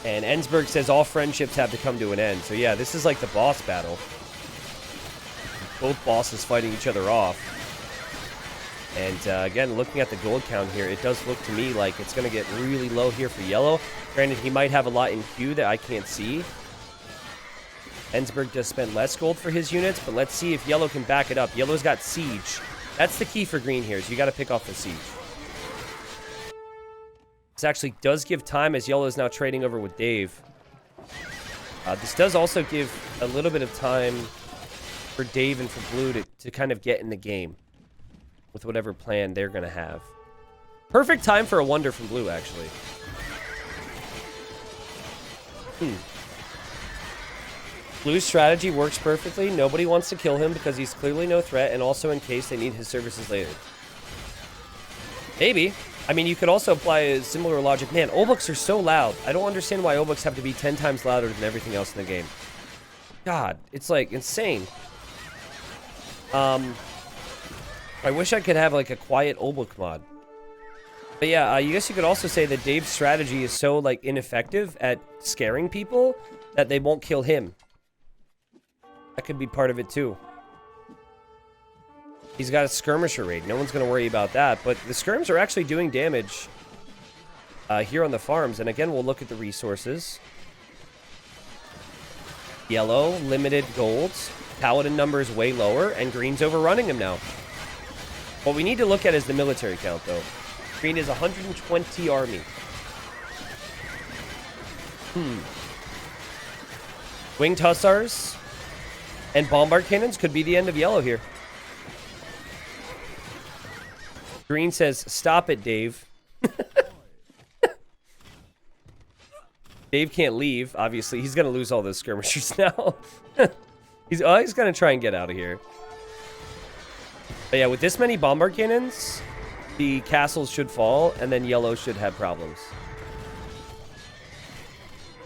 And Ensberg says all friendships have to come to an end. So yeah, this is like the boss battle. Both bosses fighting each other off. And again, looking at the gold count here, it does look to me like it's going to get really low here for yellow. Granted, he might have a lot in queue that I can't see. Ensberg does spend less gold for his units, but let's see if yellow can back it up. Yellow's got siege. That's the key for green here, so you got to pick off the siege. This actually does give time as yellow is now trading over with Dave. This does also give a little bit of time for Dave and for Blue to kind of get in the game with whatever plan they're going to have. Perfect time for a wonder from Blue, actually. Blue's strategy works perfectly. Nobody wants to kill him because he's clearly no threat, and also in case they need his services later. Maybe. I mean, you could also apply a similar logic. Man, Olbooks are so loud. I don't understand why Olbooks have to be 10 times louder than everything else in the game. God, it's like insane. I wish I could have like a quiet Olbook mod. But yeah, I guess you could also say that Dave's strategy is so like ineffective at scaring people that they won't kill him. That could be part of it too. He's got a skirmisher raid. No one's going to worry about that. But the skirms are actually doing damage here on the farms. And again, we'll look at the resources. Yellow, limited golds. Paladin number is way lower. And green's overrunning him now. What we need to look at is the military count, though. Green is 120 army. Winged hussars and bombard cannons could be the end of yellow here. Green says, stop it, Dave. Dave can't leave, obviously. He's going to lose all those skirmishers now. He's always going to try and get out of here. But yeah, with this many bombard cannons, the castles should fall, and then yellow should have problems.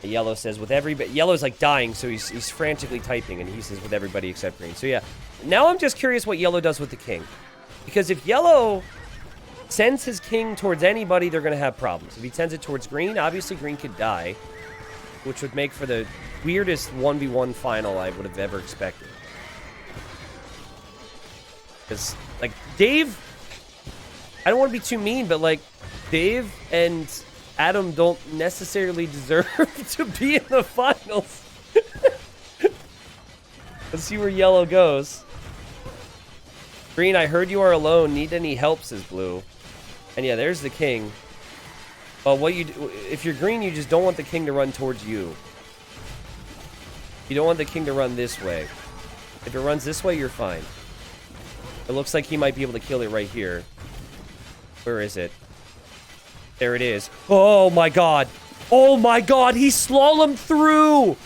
Yellow says with everybody... Yellow's like dying, so he's frantically typing, and he says with everybody except green. So yeah, now I'm just curious what yellow does with the king. Because if yellow sends his king towards anybody, they're going to have problems. If he sends it towards green, obviously green could die, which would make for the weirdest 1v1 final I would have ever expected. Because, like, Dave... I don't want to be too mean, but, like, Dave and Adam don't necessarily deserve to be in the finals. Let's see where yellow goes. Green, I heard you are alone. Need any help, says blue. And yeah, there's the king. Well, what you do, if you're green, you just don't want the king to run towards you. You don't want the king to run this way. If it runs this way, you're fine. It looks like he might be able to kill it right here. Where is it? There it is. Oh my god. Oh my god, he slalomed through!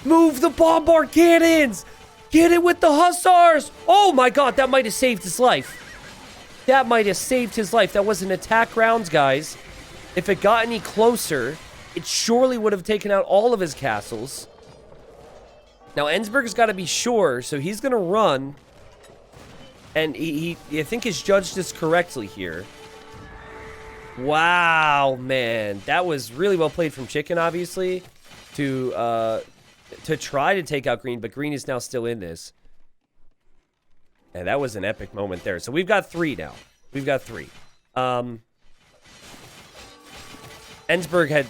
Move the bombard cannons! Get it with the hussars! Oh my god, that might have saved his life. That might have saved his life. That was an attack rounds, guys. If it got any closer, it surely would have taken out all of his castles. Now, Ensberg's got to be sure, so he's going to run. And I think he's judged this correctly here. Wow, man. That was really well played from Chicken, obviously, to try to take out Green, but Green is now still in this. And that was an epic moment there. So we've got 3 now. We've got 3. Ensberg had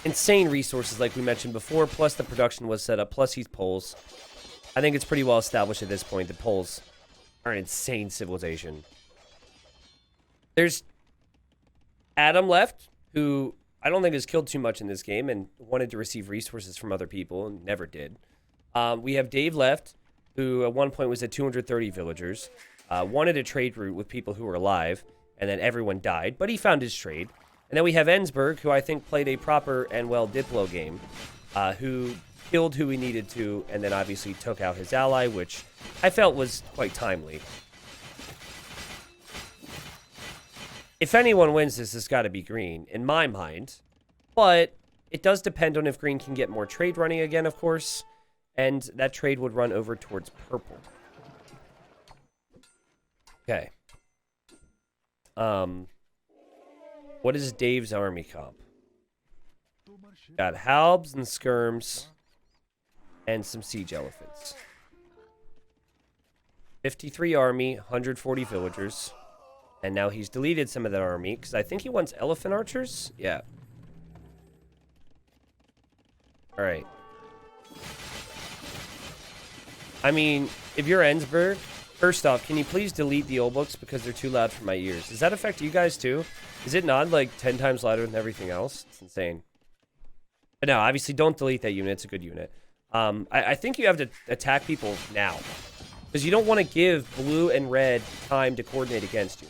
insane resources like we mentioned before, plus the production was set up, plus he's Poles. I think it's pretty well established at this point that Poles are an insane civilization. There's Adam left, who I don't think has killed too much in this game and wanted to receive resources from other people and never did. We have Dave left, who at one point was at 230 villagers, wanted a trade route with people who were alive, and then everyone died, but he found his trade. And then we have Ensberg, who I think played a proper and well Diplo game, who killed who he needed to, and then obviously took out his ally, which I felt was quite timely. If anyone wins this, it's got to be Green, in my mind. But it does depend on if Green can get more trade running again, of course. And that trade would run over towards purple. Okay. What is Dave's army comp? Got halbs and skirms. And some siege elephants. 53 army, 140 villagers. And now he's deleted some of that army, because I think he wants elephant archers? Yeah. Alright. I mean, if you're Ensberg, first off, can you please delete the old books because they're too loud for my ears? Does that affect you guys too? Is it not like 10 times louder than everything else? It's insane. But no, obviously don't delete that unit. It's a good unit. I think you have to attack people now. Because you don't want to give blue and red time to coordinate against you.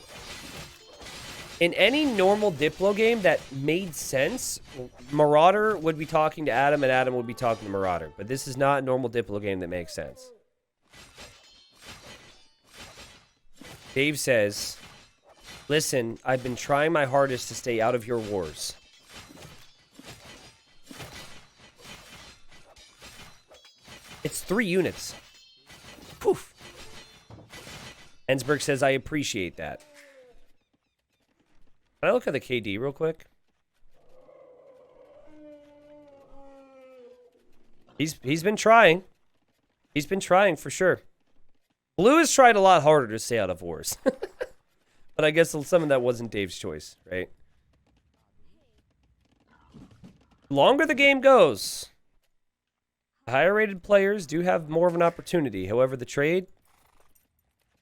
In any normal Diplo game that made sense, Marauder would be talking to Adam and Adam would be talking to Marauder. But this is not a normal Diplo game that makes sense. Dave says, listen, I've been trying my hardest to stay out of your wars. It's 3 units. Poof. Ensberg says, I appreciate that. Can I look at the KD real quick? He's been trying. He's been trying for sure. Blue has tried a lot harder to stay out of wars. But I guess some of that wasn't Dave's choice, right? The longer the game goes, the higher rated players do have more of an opportunity. However, the trade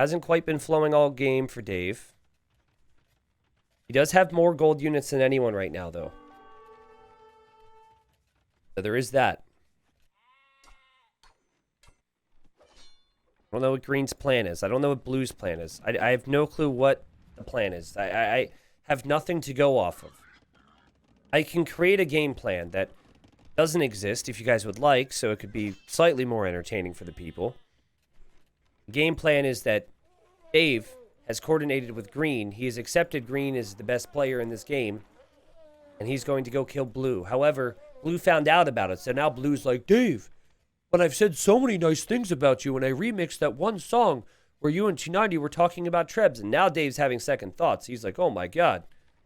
hasn't quite been flowing all game for Dave. He does have more gold units than anyone right now, though. So there is that. I don't know what Green's plan is. I don't know what Blue's plan is. I have no clue what the plan is. I have nothing to go off of. I can create a game plan that doesn't exist if you guys would like, so it could be slightly more entertaining for the people. The game plan is that Dave has coordinated with Green. He has accepted Green as the best player in this game, and he's going to go kill Blue. However, Blue found out about it, so now Blue's like, Dave, but I've said so many nice things about you, and I remixed that one song where you and T90 were talking about Trebs, and now Dave's having second thoughts. He's like, oh my God,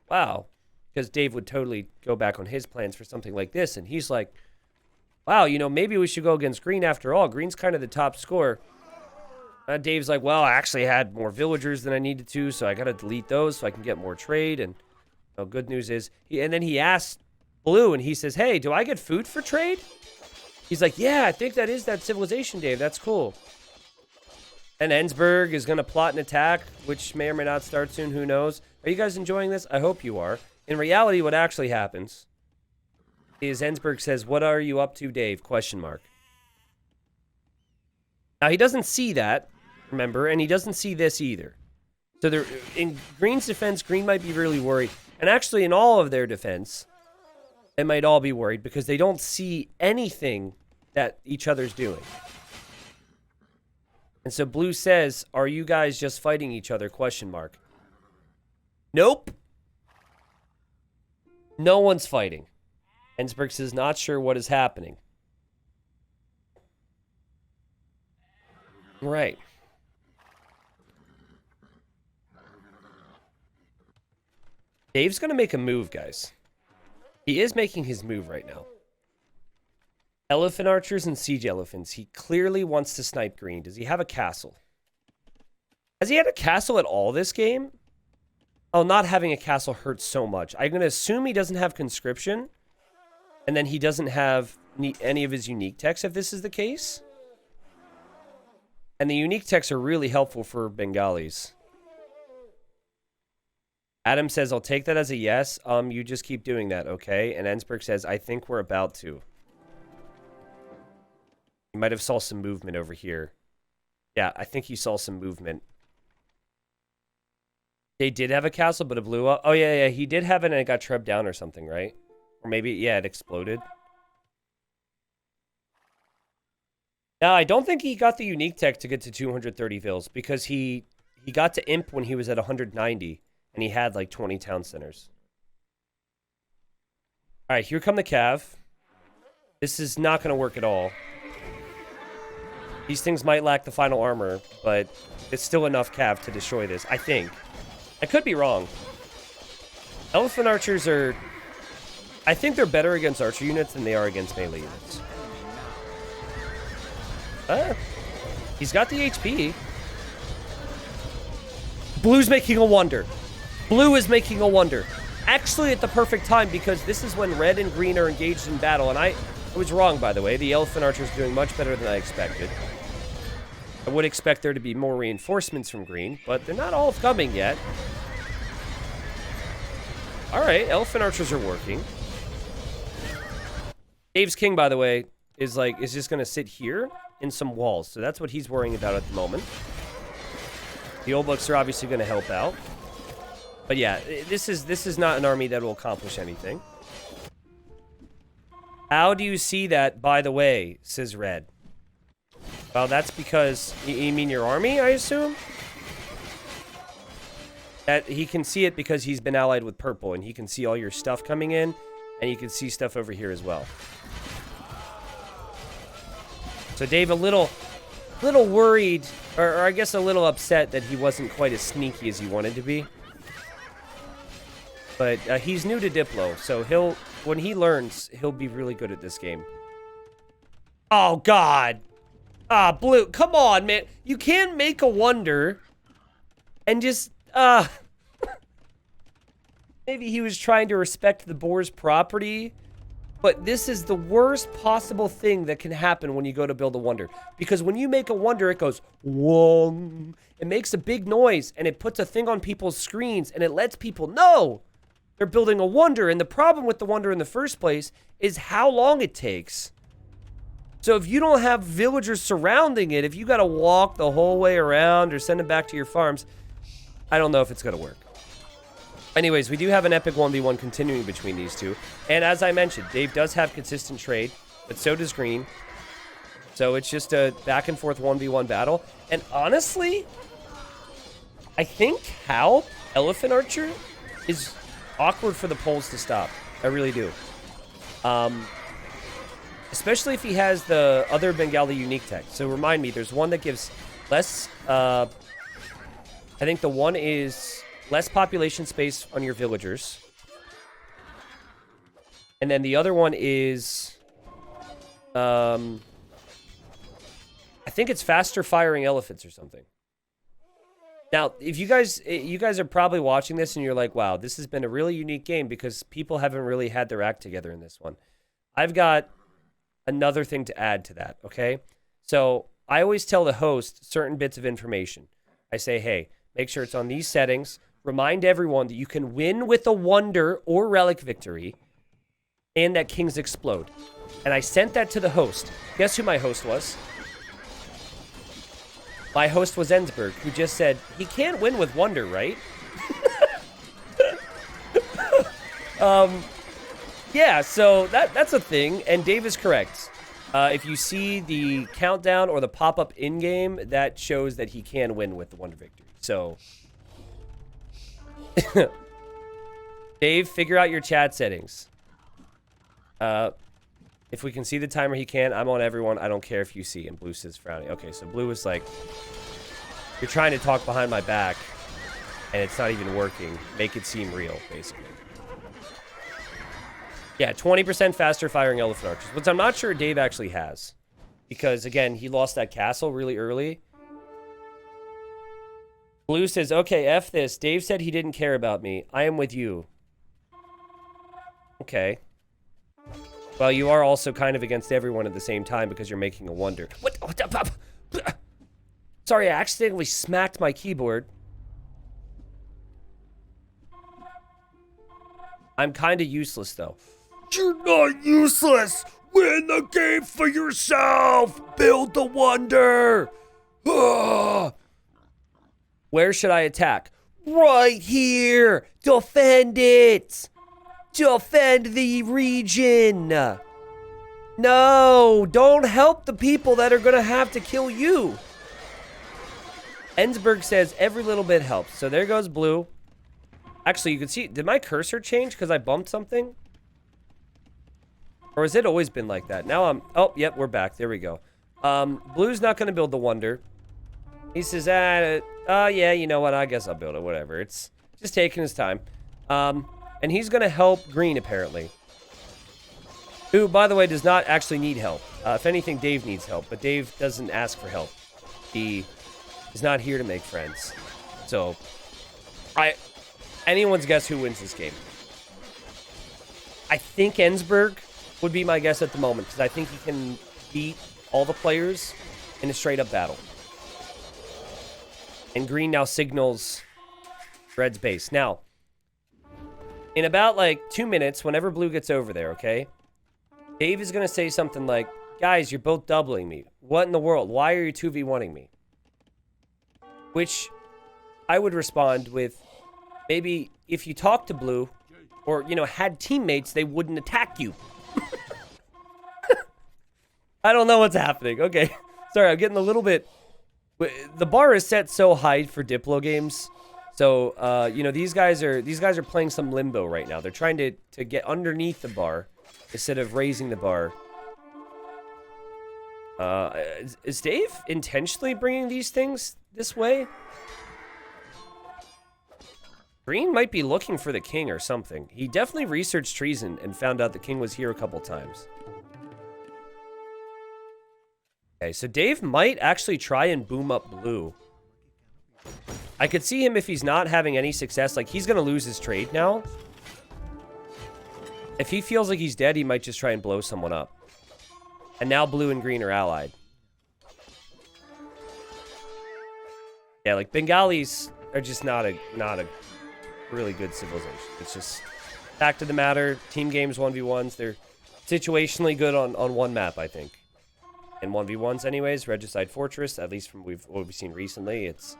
wow. Because Dave would totally go back on his plans for something like this, and he's like, wow, maybe we should go against Green after all. Green's kind of the top scorer. Dave's like, well, I actually had more villagers than I needed to, so I got to delete those so I can get more trade. And good news is, and then he asks Blue, and he says, hey, do I get food for trade? He's like, yeah, I think that is that civilization, Dave. That's cool. And Ensberg is going to plot an attack, which may or may not start soon. Who knows? Are you guys enjoying this? I hope you are. In reality, what actually happens is Ensberg says, what are you up to, Dave? Question mark. Now, he doesn't see that. Remember, and he doesn't see this either. So in Green's defense, Green might be really worried. And actually, in all of their defense, they might all be worried because they don't see anything that each other's doing. And so Blue says, are you guys just fighting each other? Question mark. Nope. No one's fighting. Ensberg is not sure what is happening. Right. Dave's going to make a move, guys. He is making his move right now. Elephant archers and siege elephants. He clearly wants to snipe Green. Does he have a castle? Has he had a castle at all this game? Oh, not having a castle hurts so much. I'm going to assume he doesn't have conscription. And then he doesn't have any of his unique techs if this is the case. And the unique techs are really helpful for Bengalis. Adam says, I'll take that as a yes. You just keep doing that, okay? And Ensberg says, I think we're about to. You might have saw some movement over here. Yeah, I think you saw some movement. They did have a castle, but it blew up. Oh, yeah, he did have it and it got trebbed down or something, right? Or maybe, yeah, it exploded. Now, I don't think he got the unique tech to get to 230 vills because he got to imp when he was at 190. And he had like 20 town centers. All right, here come the cav. This is not going to work at all. These things might lack the final armor, but it's still enough cav to destroy this, I think. I could be wrong. Elephant archers are... I think they're better against archer units than they are against melee units. He's got the HP. Blue's making a wonder. Blue is making a wonder. Actually at the perfect time because this is when red and green are engaged in battle. And I was wrong, by the way. The elephant archers are doing much better than I expected. I would expect there to be more reinforcements from green, but they're not all coming yet. All right, elephant archers are working. Dave's king, by the way, is just going to sit here in some walls. So that's what he's worrying about at the moment. The old books are obviously going to help out. But yeah, this is not an army that will accomplish anything. How do you see that, by the way, says Red? Well, that's because... You mean your army, I assume? That he can see it because he's been allied with purple, and he can see all your stuff coming in, and you can see stuff over here as well. So Dave a little worried, or I guess a little upset that he wasn't quite as sneaky as he wanted to be. But he's new to Diplo, so when he learns, he'll be really good at this game. Oh, God. Blue, come on, man. You can't make a wonder and just, maybe he was trying to respect the boar's property, but this is the worst possible thing that can happen when you go to build a wonder. Because when you make a wonder, it goes, wong. It makes a big noise, and it puts a thing on people's screens, and it lets people know they're building a wonder. And the problem with the wonder in the first place is how long it takes. So if you don't have villagers surrounding it, if you got to walk the whole way around or send them back to your farms, I don't know if it's going to work. Anyways, we do have an epic 1v1 continuing between these two. And as I mentioned, Dave does have consistent trade, but so does Green. So it's just a back and forth 1v1 battle. And honestly, I think Hal, Elephant Archer, is awkward for the Poles to stop. I really do. Especially if he has the other Bengali unique tech. So remind me, there's one that gives less... I think the one is less population space on your villagers. And then the other one is... I think it's faster firing elephants or something. Now, if you guys are probably watching this and you're like, wow, this has been a really unique game because people haven't really had their act together in this one. I've got another thing to add to that, okay? So I always tell the host certain bits of information. I say, hey, make sure it's on these settings. Remind everyone that you can win with a wonder or relic victory and that kings explode. And I sent that to the host. Guess who my host was? My host was Ensberg, who just said, he can't win with wonder, right? Yeah, so that's a thing, and Dave is correct. If you see the countdown or the pop-up in-game, that shows that he can win with the wonder victory. So, Dave, figure out your chat settings. If we can see the timer, he can. I'm on everyone. I don't care if you see. And Blue says frowning. Okay, so Blue is like, you're trying to talk behind my back, and it's not even working. Make it seem real, basically. Yeah, 20% faster firing elephant archers, which I'm not sure Dave actually has. Because, again, he lost that castle really early. Blue says, okay, F this. Dave said he didn't care about me. I am with you. Okay. Well, you are also kind of against everyone at the same time because you're making a wonder. What? Sorry, I accidentally smacked my keyboard. I'm kind of useless, though. You're not useless! Win the game for yourself! Build the wonder! Ah! Where should I attack? Right here! Defend it! Defend the region! No! Don't help the people that are gonna have to kill you! Ensberg says every little bit helps. So there goes Blue. Actually, you can see... Did my cursor change because I bumped something? Or has it always been like that? Now I'm... Oh, yep, we're back. There we go. Blue's not going to build the wonder. He says, yeah, you know what? I guess I'll build it. Whatever. It's just taking his time. And he's going to help Green, apparently. Who, by the way, does not actually need help. If anything, Dave needs help. But Dave doesn't ask for help. He is not here to make friends. So, anyone's guess who wins this game. I think Ensberg would be my guess at the moment, because I think he can beat all the players in a straight-up battle. And Green now signals Red's base. Now, in about, like, 2 minutes, whenever Blue gets over there, okay? Dave is going to say something like, guys, you're both doubling me. What in the world? Why are you 2v1ing me? Which I would respond with, maybe if you talk to Blue, or, you know, had teammates, they wouldn't attack you. I don't know what's happening. Okay. Sorry, I'm getting a little bit... The bar is set so high for Diplo games. So, you know, these guys are playing some limbo right now. They're trying to get underneath the bar instead of raising the bar. Is Dave intentionally bringing these things this way? Green might be looking for the king or something. He definitely researched treason and found out the king was here a couple times. Okay, so Dave might actually try and boom up Blue. I could see him if he's not having any success. Like, he's going to lose his trade now. If he feels like he's dead, he might just try and blow someone up. And now Blue and Green are allied. Yeah, like, Bengalis are just not a really good civilization. It's just fact of the matter. Team games 1v1s. They're situationally good on one map, I think. In 1v1s anyways, Regicide Fortress, at least from what we've seen recently, it's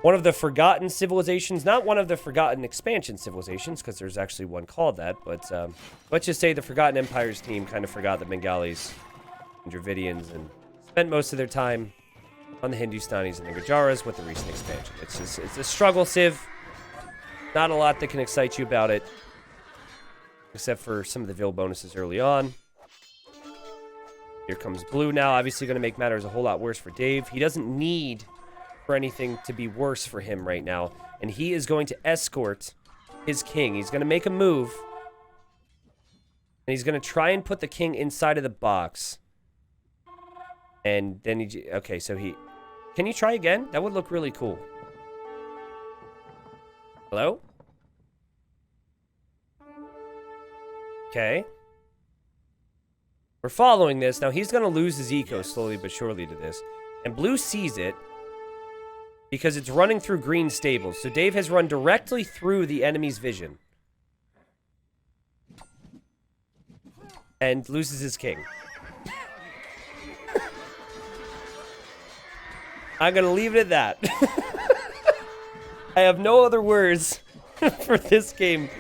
one of the forgotten civilizations, not one of the forgotten expansion civilizations, because there's actually one called that, but let's just say the Forgotten Empires team kind of forgot the Bengalis Dravidians and spent most of their time on the Hindustanis and the Gujaras with the recent expansion. It's a struggle civ. Not a lot that can excite you about it, except for some of the Vil bonuses early on. Here comes blue now. Obviously going to make matters a whole lot worse for Dave. He doesn't need for anything to be worse for him right now. And he is going to escort his king. He's going to make a move. And he's going to try and put the king inside of the box. And then he... Okay, so he... Can you try again? That would look really cool. Hello? Okay. We're following this. Now, he's going to lose his eco slowly but surely to this. And blue sees it because it's running through green stables. So Dave has run directly through the enemy's vision. And loses his king. I'm going to leave it at that. I have no other words for this game.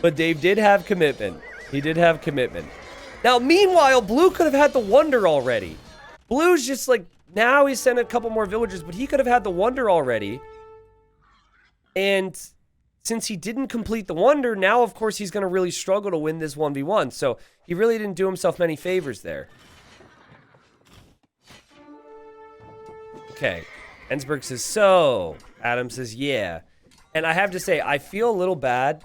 But Dave did have commitment. He did have commitment. Now, meanwhile, blue could have had the wonder already. Blue's just like, now he sent a couple more villagers, but he could have had the wonder already. And since he didn't complete the wonder, now, of course, he's going to really struggle to win this 1v1. So he really didn't do himself many favors there. Okay. Ensberg says, so. Adam says, yeah. And I have to say, I feel a little bad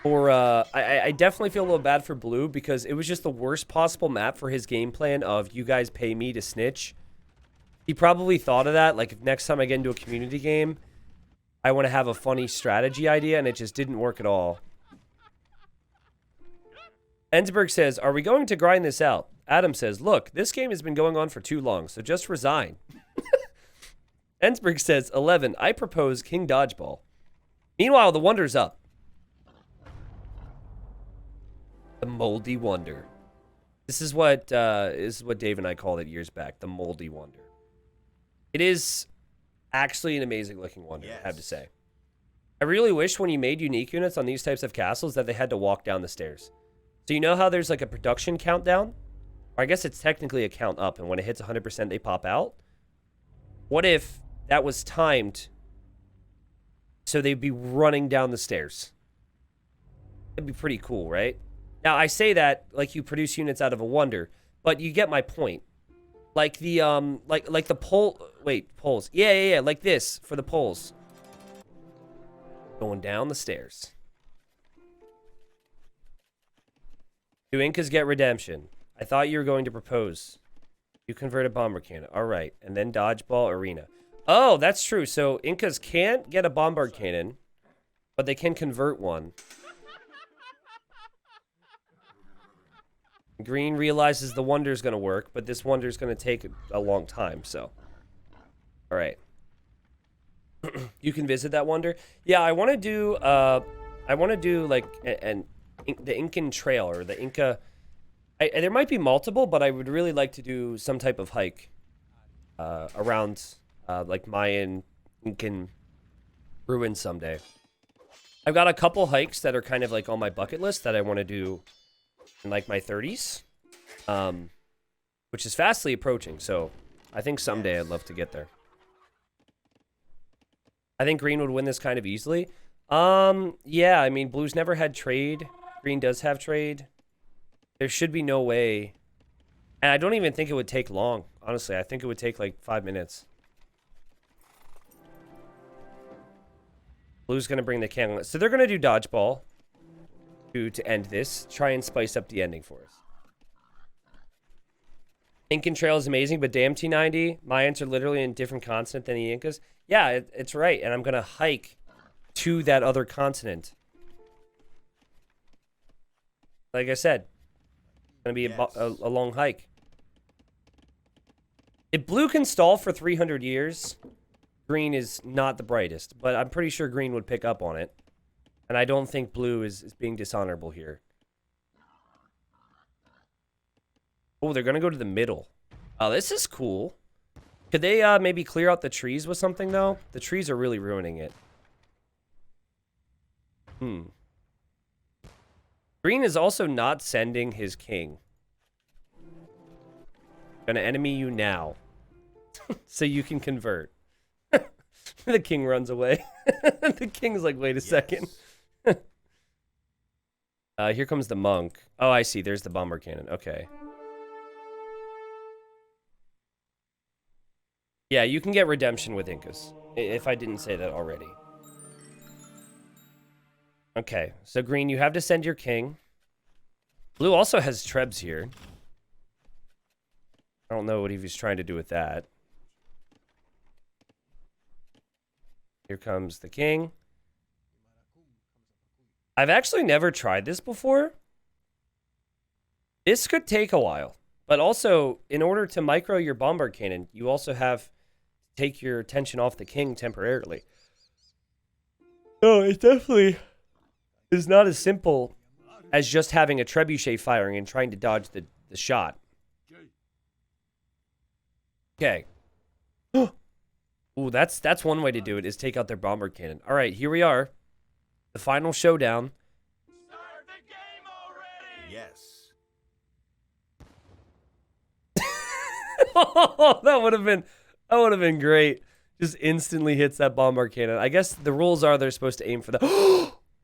for, I definitely feel a little bad for blue because it was just the worst possible map for his game plan of you guys pay me to snitch. He probably thought of that. Like, if next time I get into a community game, I want to have a funny strategy idea, and it just didn't work at all. Ensberg says, are we going to grind this out? Adam says, look, this game has been going on for too long, so just resign. Ensberg says, 11, I propose King Dodgeball. Meanwhile, the wonder's up. The Moldy Wonder. This is what Dave and I called it years back, the Moldy Wonder. It is actually an amazing looking wonder, yes. I have to say. I really wish when you made unique units on these types of castles that they had to walk down the stairs. So you know how there's like a production countdown? Or I guess it's technically a count up, and when it hits 100% they pop out? What if that was timed so they'd be running down the stairs? That'd be pretty cool, right? Now, I say that like you produce units out of a wonder, but you get my point. Like the, like the pole... Wait, poles. Yeah, like this for the poles. Going down the stairs. Do Incas get redemption? I thought you were going to propose. You convert a bomber cannon. All right. And then dodgeball arena. Oh, that's true. So Incas can't get a bombard cannon, but they can convert one. Green realizes the wonder's going to work, but this wonder's going to take a long time, so. All right. You can visit that wonder. Yeah, I want to do like the Incan Trail or the Inca. There might be multiple, but I would really like to do some type of hike around like Mayan Incan ruins someday. I've got a couple hikes that are kind of like on my bucket list that I want to do in like my 30s, which is fastly approaching. So I think someday I'd love to get there. I think green would win this kind of easily. Yeah, I mean, blue's never had trade. Green does have trade. There should be no way. And I don't even think it would take long. Honestly, I think it would take like 5 minutes. Blue's going to bring the candle. So they're going to do dodgeball to end this. Try and spice up the ending for us. Incan Trail is amazing, but damn T90. Mayans are literally in a different continent than the Incas. Yeah, it's right. And I'm going to hike to that other continent. Like I said, it's going to be a long hike. If blue can stall for 300 years, green is not the brightest. But I'm pretty sure green would pick up on it. And I don't think blue is being dishonorable here. Oh, they're going to go to the middle. Oh, this is cool. Could they maybe clear out the trees with something, though? The trees are really ruining it. Green is also not sending his king. Gonna enemy you now. So you can convert. The king runs away. The king's like, wait a second. Here comes the monk. Oh, I see. There's the bomber cannon. Okay. Yeah, you can get redemption with Incas, if I didn't say that already. Okay, so green, you have to send your king. Blue also has trebs here. I don't know what he was trying to do with that. Here comes the king. I've actually never tried this before. This could take a while. But also, in order to micro your bombard cannon, you also have to take your attention off the king temporarily. No, it definitely is not as simple as just having a trebuchet firing and trying to dodge the shot. Okay. Ooh, that's one way to do it, is take out their bombard cannon. All right, here we are. The final showdown. Start the game already! Yes. Oh, that would have been great. Just instantly hits that bombard cannon. I guess the rules are they're supposed to aim for the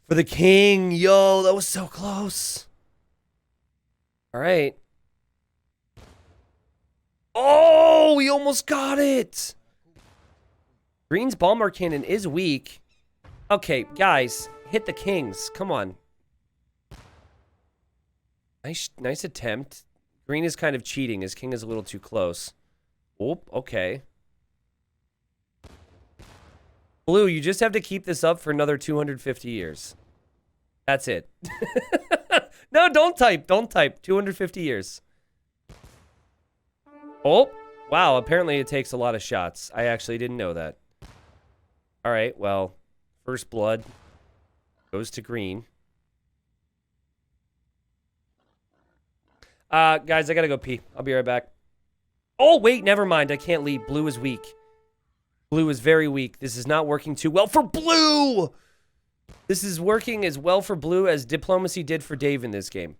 for the king. Yo, that was so close. All right. Oh, we almost got it. Green's bombard cannon is weak. Okay, guys, hit the kings. Come on. Nice attempt. Green is kind of cheating. His king is a little too close. Oh, okay. Blue, you just have to keep this up for another 250 years. That's it. No, don't type. Don't type. 250 years. Oh, wow. Apparently it takes a lot of shots. I actually didn't know that. All right, well, first blood goes to green. Guys, I gotta go pee. I'll be right back. Oh, wait, never mind. I can't leave. Blue is weak. Blue is very weak. This is not working too well for blue. This is working as well for blue as diplomacy did for Dave in this game.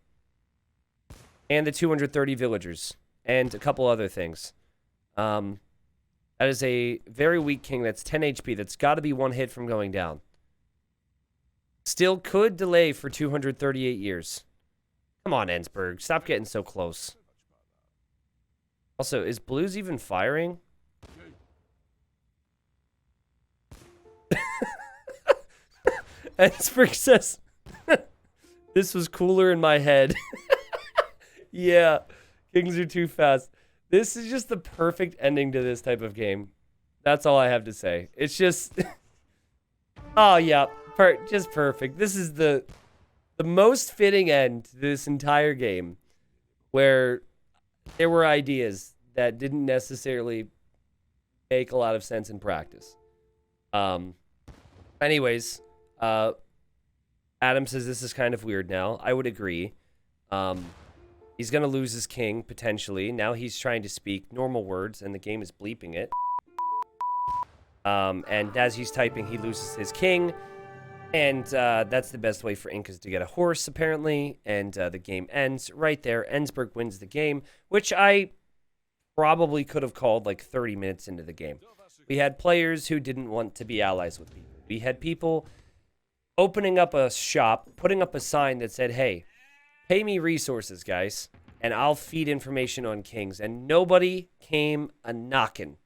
And the 230 villagers. And a couple other things. That is a very weak king. That's 10 HP. That's got to be one hit from going down. Still could delay for 238 years. Come on, Ensberg. Stop getting so close. Also, is Blues even firing? Ensberg says, this was cooler in my head. Yeah, kings are too fast. This is just the perfect ending to this type of game. That's all I have to say. It's just... Oh, yeah. Just perfect. This is the most fitting end to this entire game, where there were ideas that didn't necessarily make a lot of sense in practice. Anyways, Adam says this is kind of weird now. I would agree. He's going to lose his king, potentially. Now he's trying to speak normal words, and the game is bleeping it. And as he's typing, he loses his king. And that's the best way for Incas to get a horse, apparently. And the game ends right there. Ensberg wins the game, which I probably could have called like 30 minutes into the game. We had players who didn't want to be allies with people. We had people opening up a shop, putting up a sign that said, hey, pay me resources, guys, and I'll feed information on kings. And nobody came a-knocking.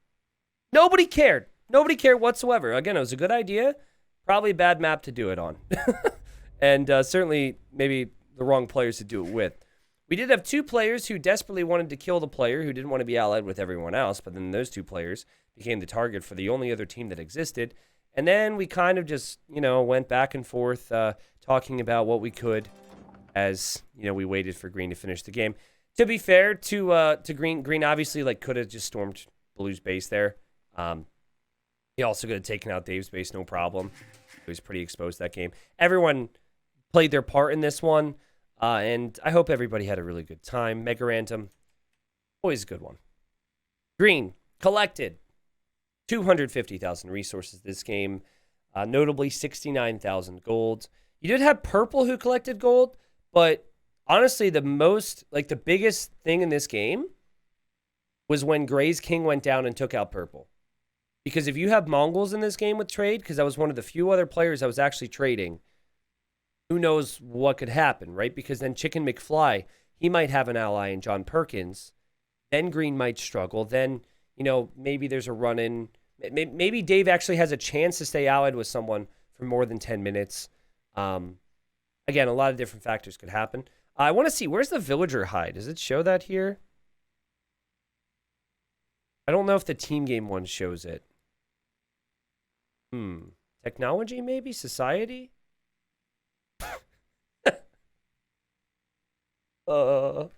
Nobody cared. Nobody cared whatsoever. Again, it was a good idea. Probably a bad map to do it on. And certainly maybe the wrong players to do it with. We did have two players who desperately wanted to kill the player who didn't want to be allied with everyone else, but then those two players became the target for the only other team that existed. And then we kind of just, you know, went back and forth talking about what we could as, you know, we waited for Green to finish the game. To be fair to Green, Green obviously like could have just stormed Blue's base there. He also could have taken out Dave's base, no problem. He was pretty exposed that game. Everyone played their part in this one, and I hope everybody had a really good time. Mega Random, always a good one. Green collected 250,000 resources this game, notably 69,000 gold. You did have purple who collected gold, but honestly, the most, like the biggest thing in this game was when Gray's king went down and took out purple. Because if you have Mongols in this game with trade, because I was one of the few other players I was actually trading, who knows what could happen, right? Because then Chicken McFly, he might have an ally in John Perkins. Then Green might struggle. Then, maybe there's a run-in. Maybe Dave actually has a chance to stay allied with someone for more than 10 minutes. Again, a lot of different factors could happen. I want to see, where's the villager hide? Does it show that here? I don't know if the team game one shows it. Technology, maybe? Society? So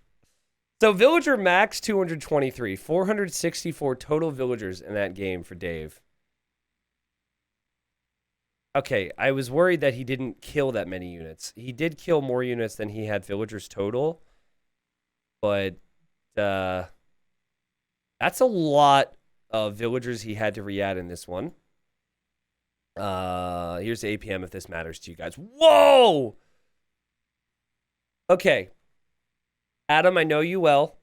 villager max 223. 464 total villagers in that game for Dave. Okay, I was worried that he didn't kill that many units. He did kill more units than he had villagers total. But that's a lot of villagers he had to re-add in this one. Here's the APM if this matters to you guys. Whoa! Okay. Adam, I know you well.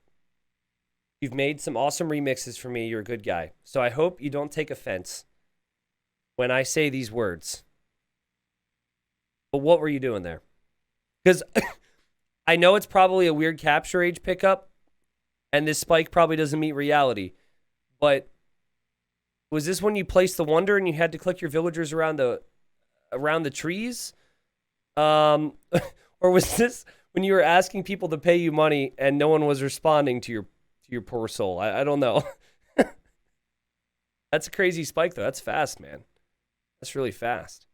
You've made some awesome remixes for me. You're a good guy. So I hope you don't take offense when I say these words. But what were you doing there? Because I know it's probably a weird capture age pickup, and this spike probably doesn't meet reality. But was this when you placed the wonder and you had to click your villagers around the trees? Or was this when you were asking people to pay you money and no one was responding to your poor soul? I don't know. That's a crazy spike, though. That's fast, man. That's really fast.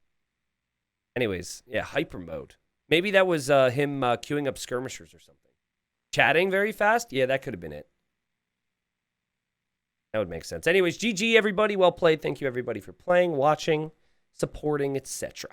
Anyways, yeah, hyper mode. Maybe that was him queuing up skirmishers or something. Chatting very fast? Yeah, that could have been it. That would make sense. Anyways, GG, everybody. Well played. Thank you, everybody, for playing, watching, supporting, etc.